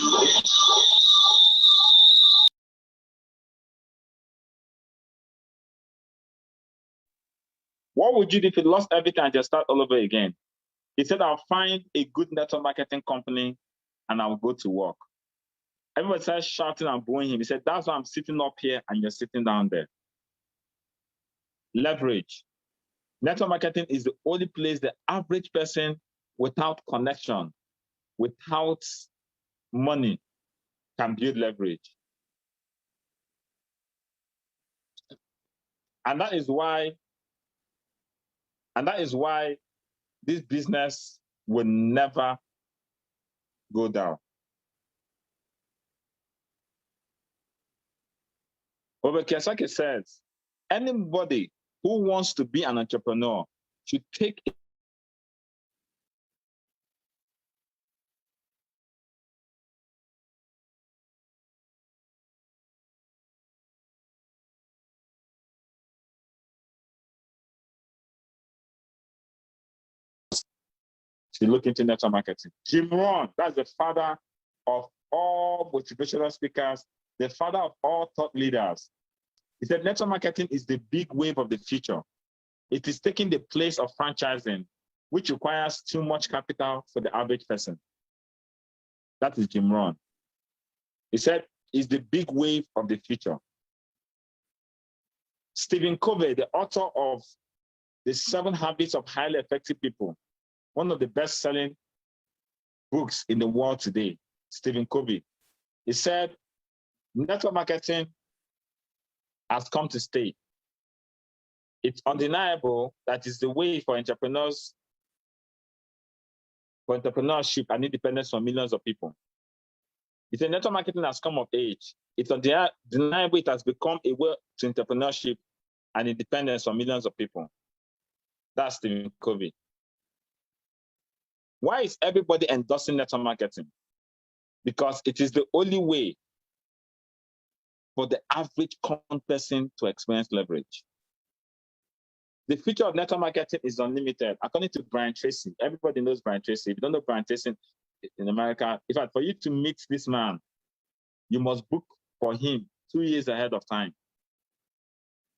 what would you do if you lost everything and just start all over again? He said, I'll find a good network marketing company and I'll go to work. Everybody started shouting and booing him. He said, that's why I'm sitting up here and you're sitting down there. Leverage. Network marketing is the only place the average person without connection, without money, can build leverage. And that is why this business will never go down. Robert Kiyosaki says, anybody who wants to be an entrepreneur should take to look into network marketing. Jim Rohn, that's the father of all motivational speakers, the father of all thought leaders. He said network marketing is the big wave of the future. It is taking the place of franchising which requires too much capital for the average person. That is Jim Rohn. He said, it's the big wave of the future. Stephen Covey, the author of The 7 Habits of Highly Effective People, one of the best-selling books in the world today, Stephen Covey, he said, network marketing has come to stay. It's undeniable that it's the way for entrepreneurship and independence for millions of people. It's a network marketing has come of age. It's undeniable it has become a way to entrepreneurship and independence for millions of people. That's Stephen Covey. Why is everybody endorsing network marketing? Because it is the only way for the average common person to experience leverage. The future of network marketing is unlimited. According to Brian Tracy, everybody knows Brian Tracy. If you don't know Brian Tracy in America, in fact, for you to meet this man, you must book for him 2 years ahead of time.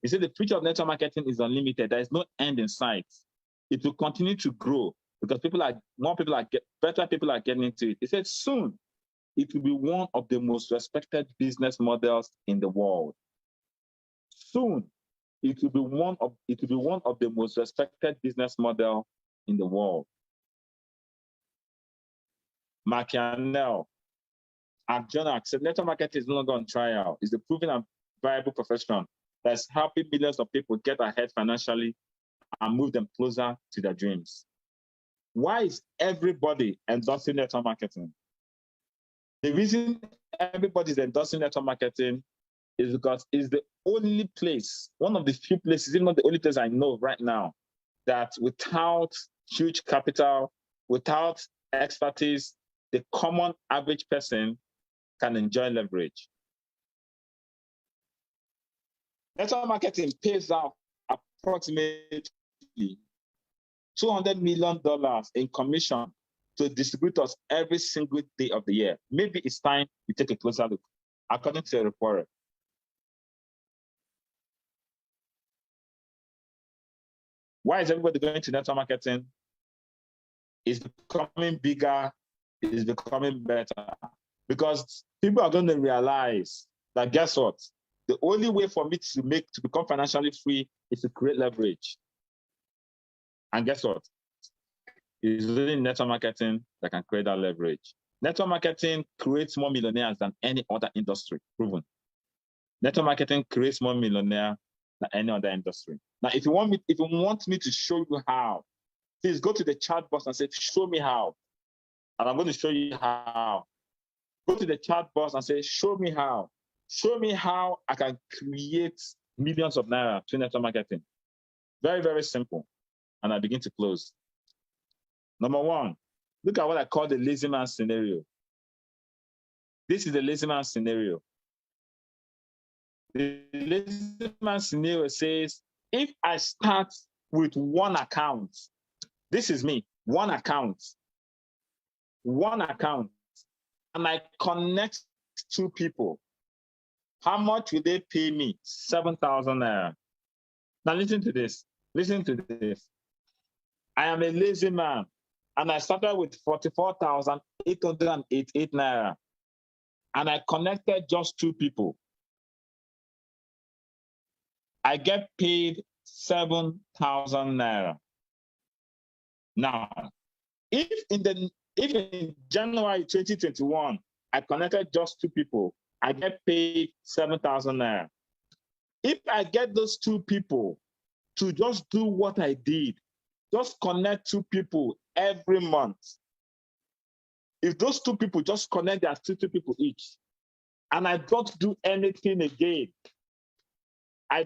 He said the future of network marketing is unlimited. There is no end in sight. It will continue to grow because better people are getting into it. He said soon it will be one of the most respected business models in the world. Soon it will be one of the most respected business model in the world. Machiavelli, Arjuna said network marketing is no longer on trial. It's a proven and viable profession that's helping millions of people get ahead financially and move them closer to their dreams. Why is everybody endorsing network marketing? The reason everybody is endorsing network marketing is because it's the only place, one of the few places, even not the only place I know right now, that without huge capital, without expertise, the common average person can enjoy leverage. Network marketing pays out approximately $200 million in commission to distributors every single day of the year. Maybe it's time you take a closer look, according to a report. Why is everybody going to network marketing? It's becoming bigger, it's becoming better. Because people are going to realize that, guess what? The only way for me to become financially free is to create leverage. And guess what? It's really network marketing that can create that leverage. Network marketing creates more millionaires than any other industry, proven. Network marketing creates more millionaires than any other industry. Now, if you want me to show you how, please go to the chat box and say, show me how. And I'm going to show you how. Go to the chat box and say, show me how. Show me how I can create millions of naira through network marketing. Very, very simple. And I begin to close. Number one, look at what I call the lazy man scenario. This is the lazy man scenario. The lazy man scenario says, if I start with one account, this is me, one account, and I connect two people, how much will they pay me? 7,000 naira. Now listen to this. I am a lazy man, and I started with 44,888 naira, and I connected just two people. I get paid 7,000 naira. Now, if in January 2021, I connected just two people, I get paid 7,000 naira. If I get those two people to just do what I did, just connect two people every month. If those two people just connect their two people each, and I don't do anything again, I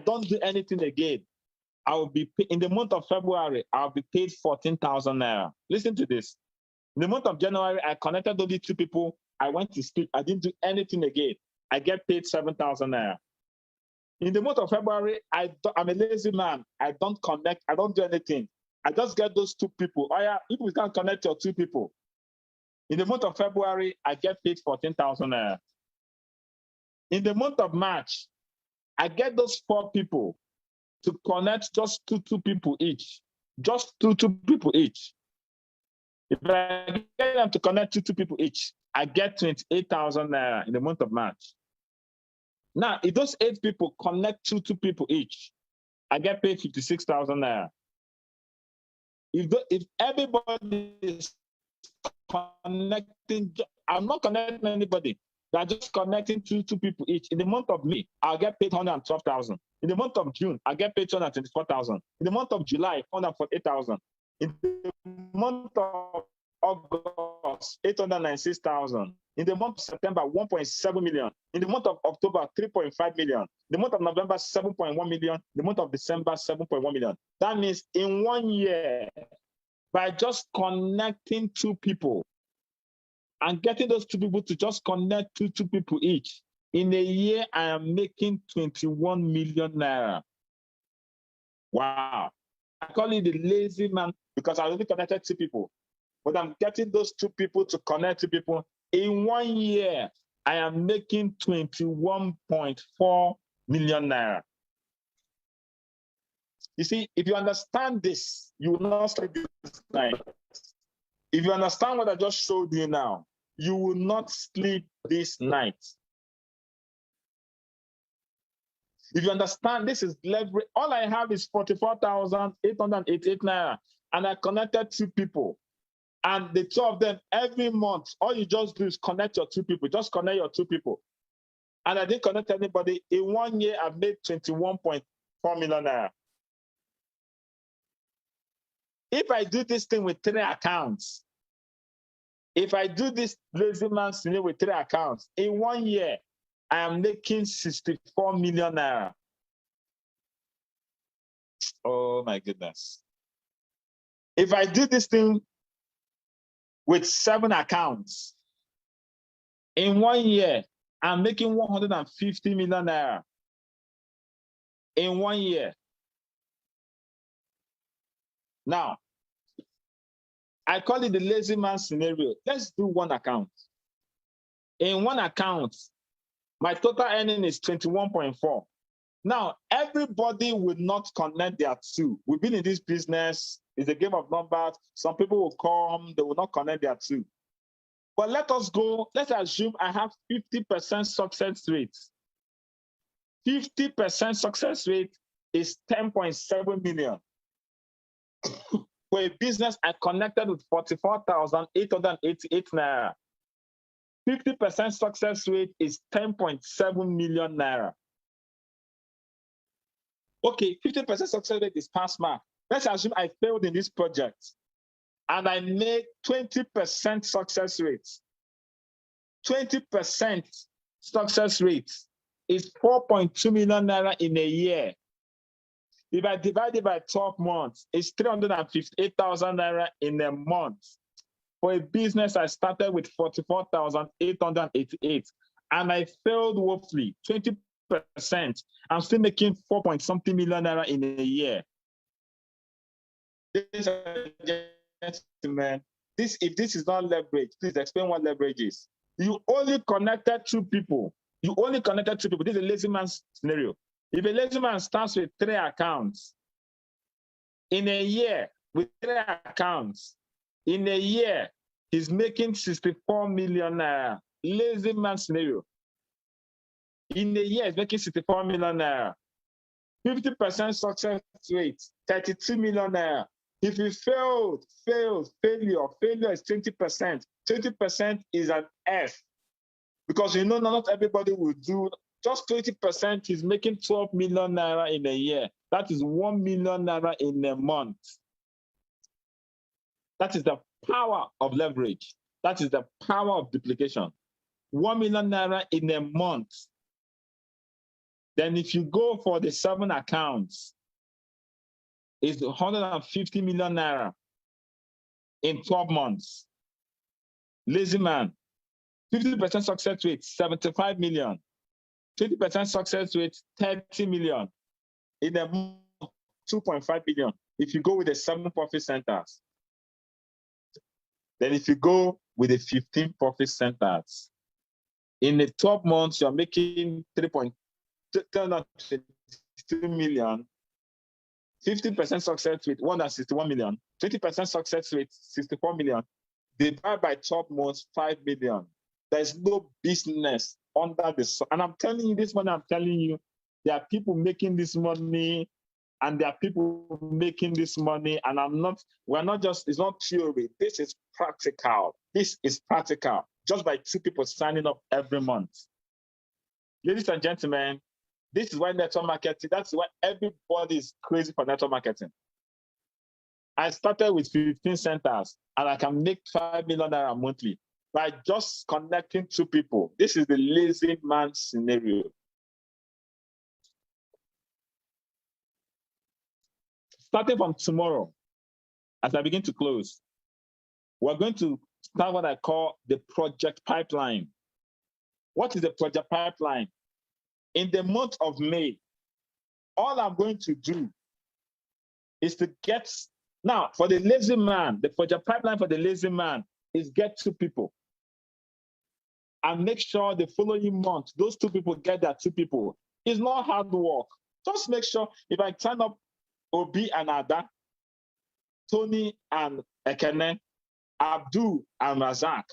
will be paid, in the month of February, I'll be paid 14,000 naira. Listen to this. In the month of January, I connected only two people. I went to sleep. I didn't do anything again. I get paid 7,000 naira. In the month of February, I'm a lazy man. I don't connect. I don't do anything. I just get those two people. Oh yeah, if we can't connect your two people. In the month of February, I get paid 14,000 naira. In the month of March, I get those four people to connect just two people each. Just two people each. If I get them to connect to 2 people each, I get 28,000 naira in the month of March. Now, if those 8 people connect to 2 people each, I get paid 56,000 naira. If everybody is connecting, I'm not connecting anybody. They're just connecting 2 people each. In the month of May, I'll get paid 112,000. In the month of June, I get paid 224,000. In the month of July, 148,000. In the month of August, 896,000. In the month of September, 1.7 million. In the month of October, 3.5 million. In the month of November, 7.1 million. In the month of December, 7.1 million. That means in 1 year, by just connecting 2 people and getting those 2 people to just connect to 2 people each, in a year, I am making 21 million naira. Wow. I call it the lazy man because I only connected 2 people. But I'm getting those 2 people to connect to people. In 1 year, I am making 21.4 million naira. You see, if you understand this, you will not sleep this night. If you understand what I just showed you now, you will not sleep this night. If you understand, this is leverage. All I have is 44,888 naira, and I connected 2 people. And the 2 of them, every month, all you just do is connect your 2 people. Just connect your 2 people. And I didn't connect anybody. In 1 year, I've made 21.4 million naira. If I do this thing with 3 accounts, if I do this lazy man scenario with 3 accounts, in 1 year, I am making 64 million naira. Oh my goodness. If I do this thing with 7 accounts, in 1 year, I'm making 150 million naira. In 1 year. Now, I call it the lazy man scenario. Let's do 1 account. In 1 account, my total earning is 21.4. Now, everybody will not connect their 2. We've been in this business. It's a game of numbers. Some people will come, they will not connect their 2. But let's assume I have 50% success rate. 50% success rate is 10.7 million. For a business, I connected with 44,888 naira. 50% success rate is 10.7 million naira. Okay, 50% success rate is pass mark. Let's assume I failed in this project and I made 20% success rate. 20% success rate is 4.2 million naira in a year. If I divide it by 12 months, it's 358,000 naira in a month. For a business, I started with 44,888 and I failed woefully, 20%. I'm still making 4-point-something million naira in a year. Gentlemen, if this is not leverage, please explain what leverage is. You only connected 2 people. You only connected 2 people. This is a lazy man scenario. If a lazy man starts with 3 accounts, in a year, with 3 accounts, in a year, he's making 64 million naira. Lazy man scenario. In a year, he's making 64 million naira. 50% success rate, 32 million naira. If you failed, failure is 20%. 20% is an F. Because you know not everybody will do, just 20% is making 12 million naira in a year. That is 1 million naira in a month. That is the power of leverage. That is the power of duplication. 1 million naira in a month. Then if you go for the 7 accounts, it's 150 million naira in 12 months. Lazy man, 50% success rate, 75 million. 20% success rate, 30 million. In a month, 2.5 billion. If you go with the 7 profit centers. Then if you go with the 15 profit centers, in the 12 months, you're making 3.2 million. 50% success rate, 161 million. 20% success rate, 64 million. They buy by 12 months, 5 million. There's no business under the sun. And I'm telling you this money, I'm telling you, there are people making this money, and there are people making this money. And we're not just, it's not theory. This is practical. This is practical. Just by 2 people signing up every month. Ladies and gentlemen, this is why network marketing, that's why everybody is crazy for network marketing. I started with 15 centers and I can make 5 million naira monthly by just connecting 2 people. This is the lazy man scenario. Starting from tomorrow, as I begin to close, we're going to start what I call the project pipeline. What is the project pipeline? In the month of May, all I'm going to do is to get, now for the lazy man, the project pipeline for the lazy man is get 2 people. And make sure the following month, those 2 people get their 2 people. It's not hard work. Just make sure if I turn up Obi and Ada, Tony and Ekene, Abdul and Razak,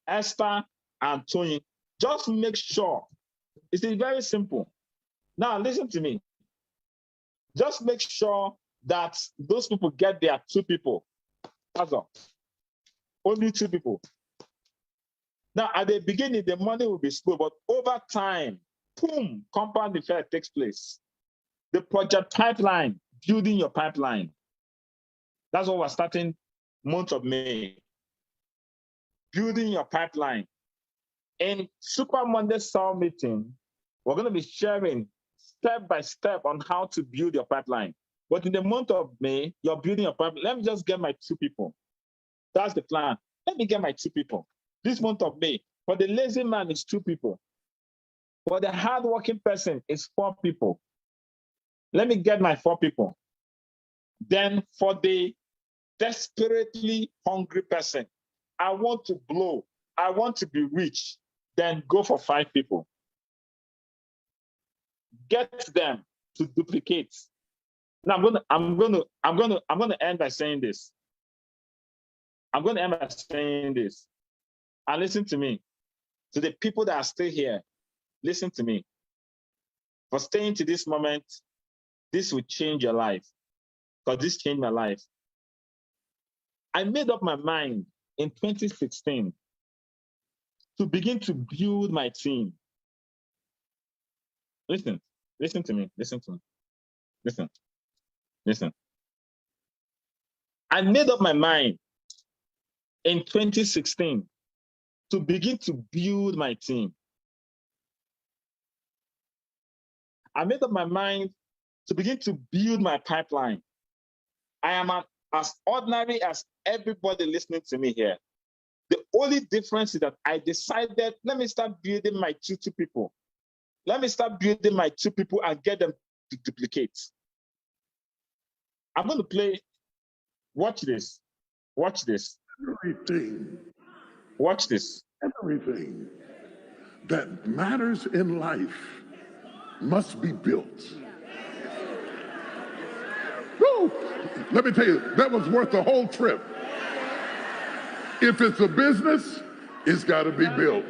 Esther and Tony, just make sure. It's very simple. Now listen to me. Just make sure that those people get their 2 people. That's all. Only 2 people. Now at the beginning, the money will be slow, but over time, boom, compound effect takes place. The project pipeline, building your pipeline. That's what we're starting month of May. Building your pipeline. In Super Monday Soul Meeting, we're going to be sharing step by step on how to build your pipeline. But in the month of May, you're building your pipeline. Let me just get my 2 people. That's the plan. Let me get my 2 people. This month of May, for the lazy man, it's 2 people. For the hardworking person, it's 4 people. Let me get my 4 people. Then for the desperately hungry person, I want to blow. I want to be rich. Then go for 5 people. Get them to duplicate. Now I'm gonna end by saying this. I'm gonna end by saying this. And listen to me. To the people that are still here, listen to me. For staying to this moment, this will change your life. Because this changed my life. I made up my mind in 2016 to begin to build my team. Listen to me. Listen. I made up my mind in 2016 to begin to build my team. I made up my mind to begin to build my pipeline. I am as ordinary as everybody listening to me here. The only difference is that I decided, let me start building my 2 people. Let me start building my 2 people and get them to duplicate. I'm going to play, watch this. Everything. Watch this. Everything that matters in life must be built. Woo! Let me tell you, that was worth the whole trip. If it's a business, it's got to be built.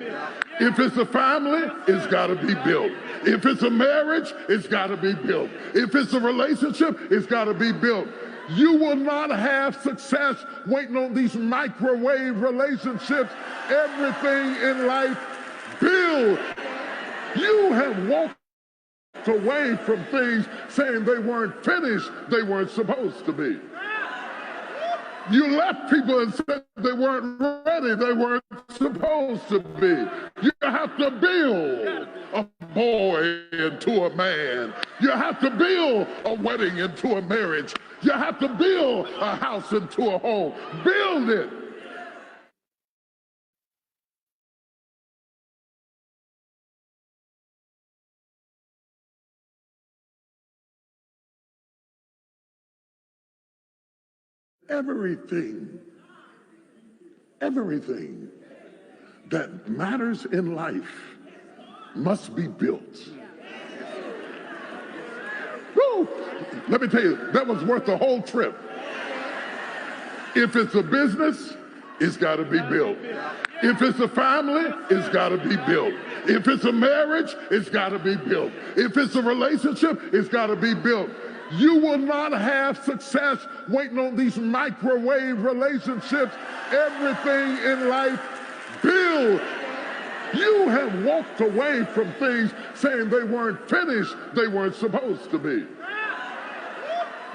If it's a family, it's got to be built. If it's a marriage, it's got to be built. If it's a relationship, it's got to be built. You will not have success waiting on these microwave relationships. Everything in life, build. You have walked away from things saying they weren't finished, they weren't supposed to be. You left people and said they weren't ready, they weren't supposed to be. You have to build a boy into a man. You have to build a wedding into a marriage. You have to build a house into a home. Build it. Everything that matters in life must be built. Woo! Let me tell you, that was worth the whole trip. If it's a business, it's got to be built. If it's a family, it's got to be built. If it's a marriage, it's got to be built. If it's a relationship, it's got to be built. You will not have success waiting on these microwave relationships. Everything in life, build. You have walked away from things saying they weren't finished, they weren't supposed to be.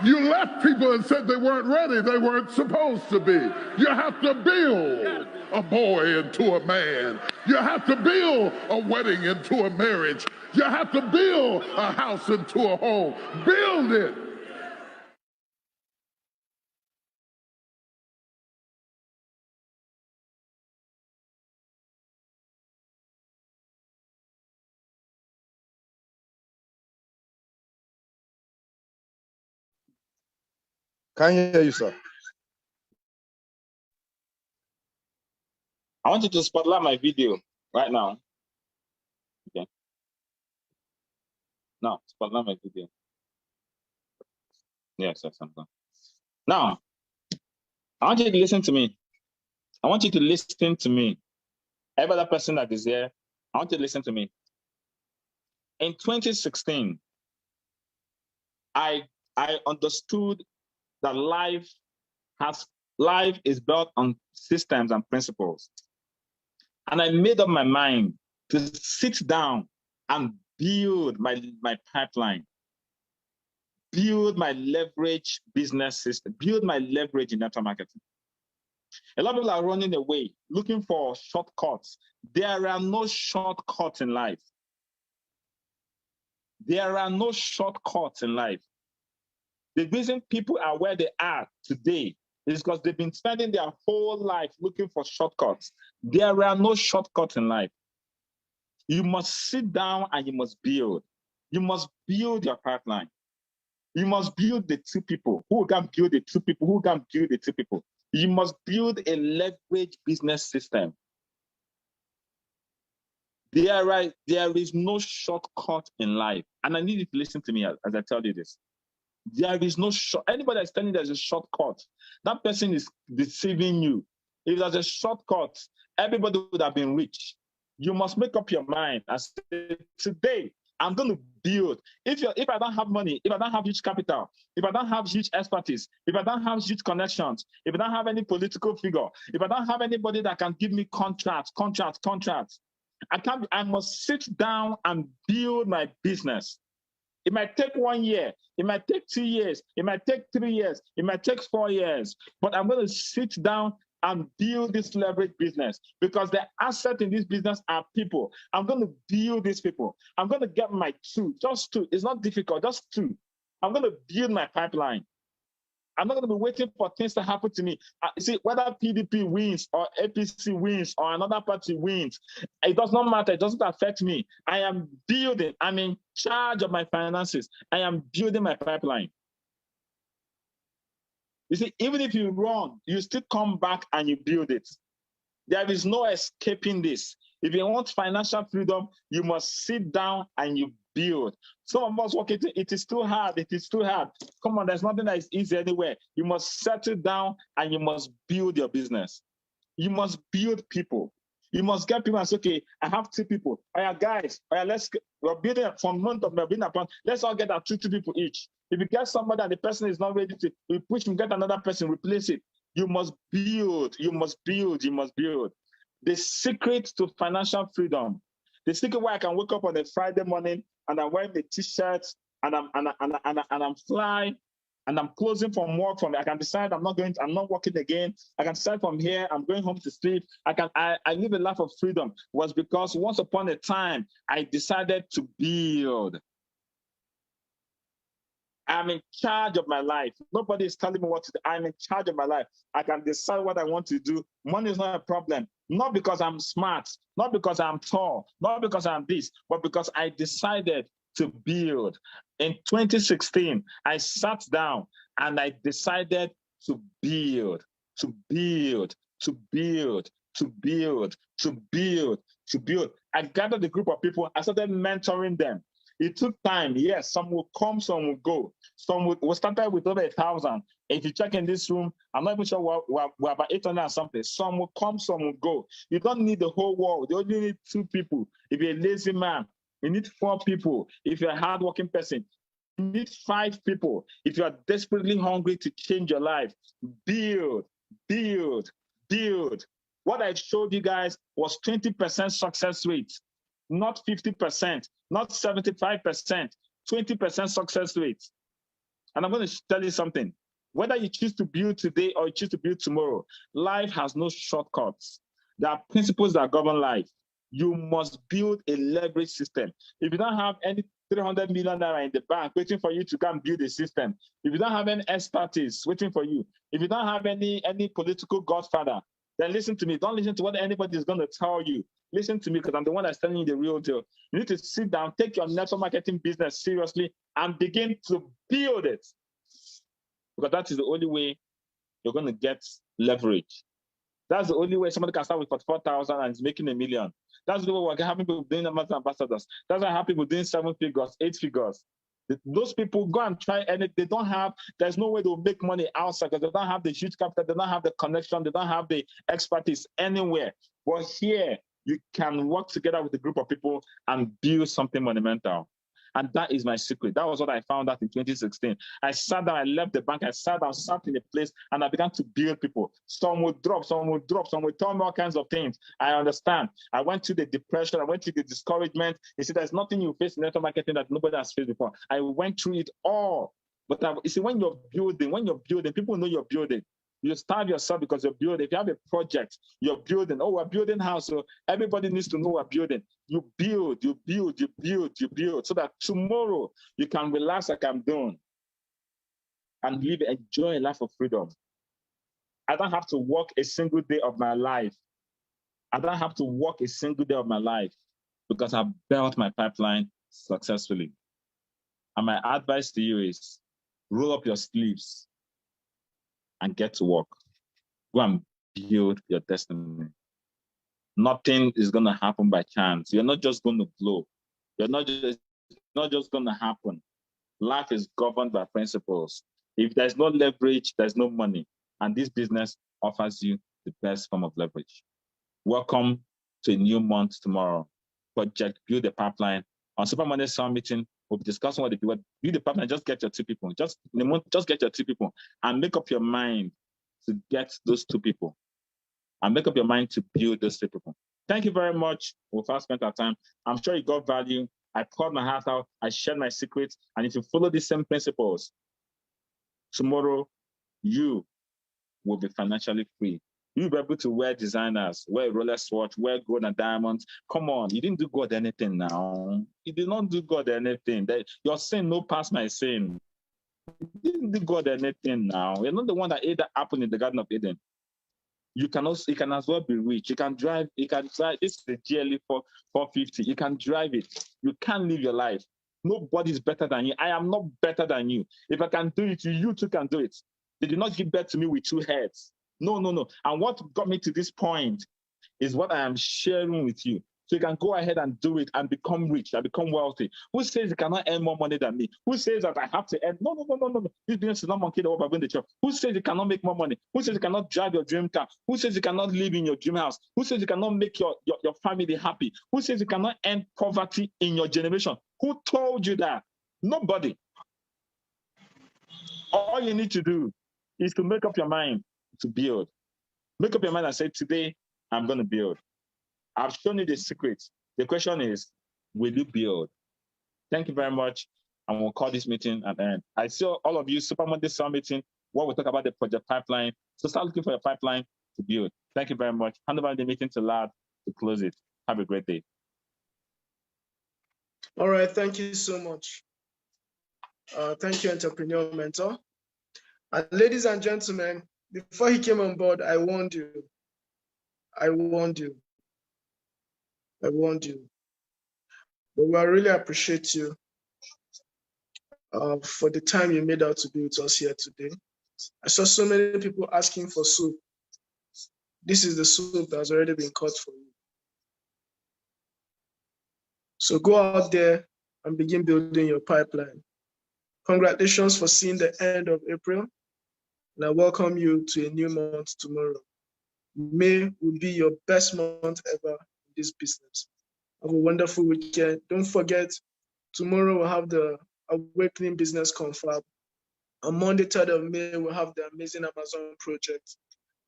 You left people and said they weren't ready, they weren't supposed to be. You have to build a boy into a man. You have to build a wedding into a marriage. You have to build a house into a home. Build it. Can you hear you, sir? I want you to spotlight my video right now. Okay. Now, spotlight my video. Yes, I'm done. Now, I want you to listen to me. I want you to listen to me. Every other person that is here, I want you to listen to me. In 2016, I understood that life is built on systems and principles. And I made up my mind to sit down and build my pipeline, build my leverage business system, build my leverage in network marketing. A lot of people are running away, looking for shortcuts. There are no shortcuts in life. There are no shortcuts in life. The reason people are where they are today is because they've been spending their whole life looking for shortcuts. There are no shortcuts in life. You must sit down and you must build. You must build your pipeline. You must build the two people. Who can build the two people? Who can build the two people? You must build a leverage business system. There is no shortcut in life. And I need you to listen to me as I tell you this. There is no anybody that's telling you there's a shortcut, that person is deceiving you. If there's a shortcut, everybody would have been rich. You must make up your mind and say, today, I'm going to build. If I don't have money, if I don't have huge capital, if I don't have huge expertise, if I don't have huge connections, if I don't have any political figure, if I don't have anybody that can give me contracts, I must sit down and build my business. It might take 1 year, it might take 2 years, it might take 3 years, it might take 4 years, but I'm going to sit down and build this leverage business because the asset in this business are people. I'm going to build these people. I'm going to get my just two. It's not difficult, just 2. I'm going to build my pipeline. I'm not going to be waiting for things to happen to me. See, whether PDP wins or APC wins or another party wins, it does not matter. It doesn't affect me. I am building. I'm in charge of my finances. I am building my pipeline. You see, even if you run, you still come back and you build it. There is no escaping this. If you want financial freedom, you must sit down and you build. Some of us it is too hard. It is too hard. Come on, there's nothing that is easy anywhere. You must settle down and you must build your business. You must build people. You must get people and say, okay, I have 2 people. Guys, we're building from month of building upon. Let's all get our 2 people each. If you get somebody and the person is not ready to, we push him, get another person, replace it. You must build. You must build. You must build. The secret to financial freedom. The secret where I can wake up on a Friday morning and I'm wearing the t-shirts and I'm flying and I'm closing from work. I can decide I'm not working again. I can decide from here, I'm going home to sleep. I live a life of freedom. It was because once upon a time, I decided to build. I'm in charge of my life. Nobody is telling me what to do. I'm in charge of my life. I can decide what I want to do. Money is not a problem. Not because I'm smart, not because I'm tall, not because I'm this, but because I decided to build. In 2016, I sat down and I decided to build, to build, to build, to build, to build, to build. I gathered a group of people. I started mentoring them. It took time. Yes, some will come, some will go. Some will start with over 1,000. If you check in this room, I'm not even sure we're about 800 and something. Some will come, some will go. You don't need the whole world. You only need 2 people. If you're a lazy man, you need 4 people. If you're a hardworking person, you need 5 people. If you are desperately hungry to change your life, build, build, build. What I showed you guys was 20% success rate, not 50%, not 75%, 20% success rate. And I'm going to tell you something. Whether you choose to build today or you choose to build tomorrow, life has no shortcuts. There are principles that govern life. You must build a leverage system. If you don't have any 300 million naira in the bank waiting for you to come build a system, if you don't have any expertise waiting for you, if you don't have any political godfather, then listen to me. Don't listen to what anybody is going to tell you. Listen to me, because I'm the one that's telling you the real deal. You need to sit down, take your network marketing business seriously, and begin to build it. Because that is the only way you're going to get leverage. That's the only way somebody can start with 44,000 and is making $1 million. That's the way we're having people doing ambassadors. That's why I have people doing 7 figures, 8 figures. Those people go and try, and they don't have, there's no way they'll make money outside because they don't have the huge capital, they don't have the connection, they don't have the expertise anywhere. But here, you can work together with a group of people and build something monumental. And that is my secret. That was what I found out in 2016. I sat down, I left the bank, I sat down, sat in a place, and I began to build people. Some would drop, some would drop, some would tell me all kinds of things. I understand. I went through the depression, I went through the discouragement. You see, there's nothing you face in network marketing that nobody has faced before. I went through it all. But you see, when you're building, people know you're building. You starve yourself because you're building. If you have a project, you're building. Oh, we're building house. So everybody needs to know we're building. You build, you build, you build, you build, so that tomorrow you can relax like I'm doing and enjoy a life of freedom. I don't have to work a single day of my life. I don't have to work a single day of my life because I've built my pipeline successfully. And my advice to you is roll up your sleeves and get to work. Go and build your destiny. Nothing is going to happen by chance. You're not just going to blow. You're not just going to happen. Life is governed by principles. If there's no leverage, there's no money. And this business offers you the best form of leverage. Welcome to a new month tomorrow. Project Build a Pipeline. On Super Monday Summit meeting, we'll be discussing what to do. Build a pipeline, just get your 2 people. Just in a month, just get your 2 people and make up your mind to get those 2 people. And make up your mind to build those 2 people. Thank you very much. We've spent our time. I'm sure you got value. I poured my heart out. I shared my secrets. And if you follow these same principles, tomorrow you will be financially free. You'll be able to wear designers, wear a Rolex watch, wear gold and diamonds. Come on, you didn't do God anything now. You did not do God anything. Your sin no pass my sin. You didn't do God anything now. You're not the one that ate the apple in the Garden of Eden. You can as well be rich. You can drive, this is the GLE 450. You can drive it. You can live your life. Nobody's better than you. I am not better than you. If I can do it, you too can do it. They did not give birth to me with 2 heads. No. And what got me to this point is what I am sharing with you. So you can go ahead and do it and become rich and become wealthy. Who says you cannot earn more money than me? Who says that I have to earn? No. This business is not monkey over the church. Who says you cannot make more money? Who says you cannot drive your dream car? Who says you cannot live in your dream house? Who says you cannot make your family happy? Who says you cannot end poverty in your generation? Who told you that? Nobody. All you need to do is to make up your mind to build. Make up your mind and say, today, I'm going to build. I've shown you the secrets. The question is, will you build? Thank you very much. And we'll call this meeting at the end. I see all of you, Super Monday Summit meeting, where we talk about the project pipeline. So start looking for your pipeline to build. Thank you very much. Hand over the meeting to Lad to close it. Have a great day. All right, thank you so much. Thank you, Entrepreneur Mentor. And ladies and gentlemen, before he came on board, I warned you. But we really appreciate you for the time you made out to be with us here today. I saw so many people asking for soup. This is the soup that's already been cut for you. So go out there and begin building your pipeline. Congratulations for seeing the end of April, and I welcome you to a new month tomorrow. May will be your best month ever in this business. Have a wonderful weekend. Don't forget, tomorrow we'll have the Awakening Business Confab. On Monday, 3rd of May, we'll have the Amazing Amazon Project.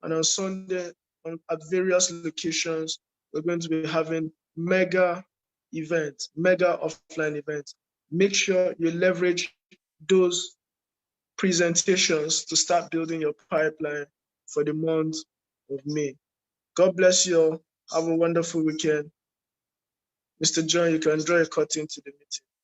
And on Sunday, at various locations, we're going to be having mega events, mega offline events. Make sure you leverage those presentations to start building your pipeline for the month of May. God bless you all. Have a wonderful weekend. Mr. John, you can draw a curtain to the meeting.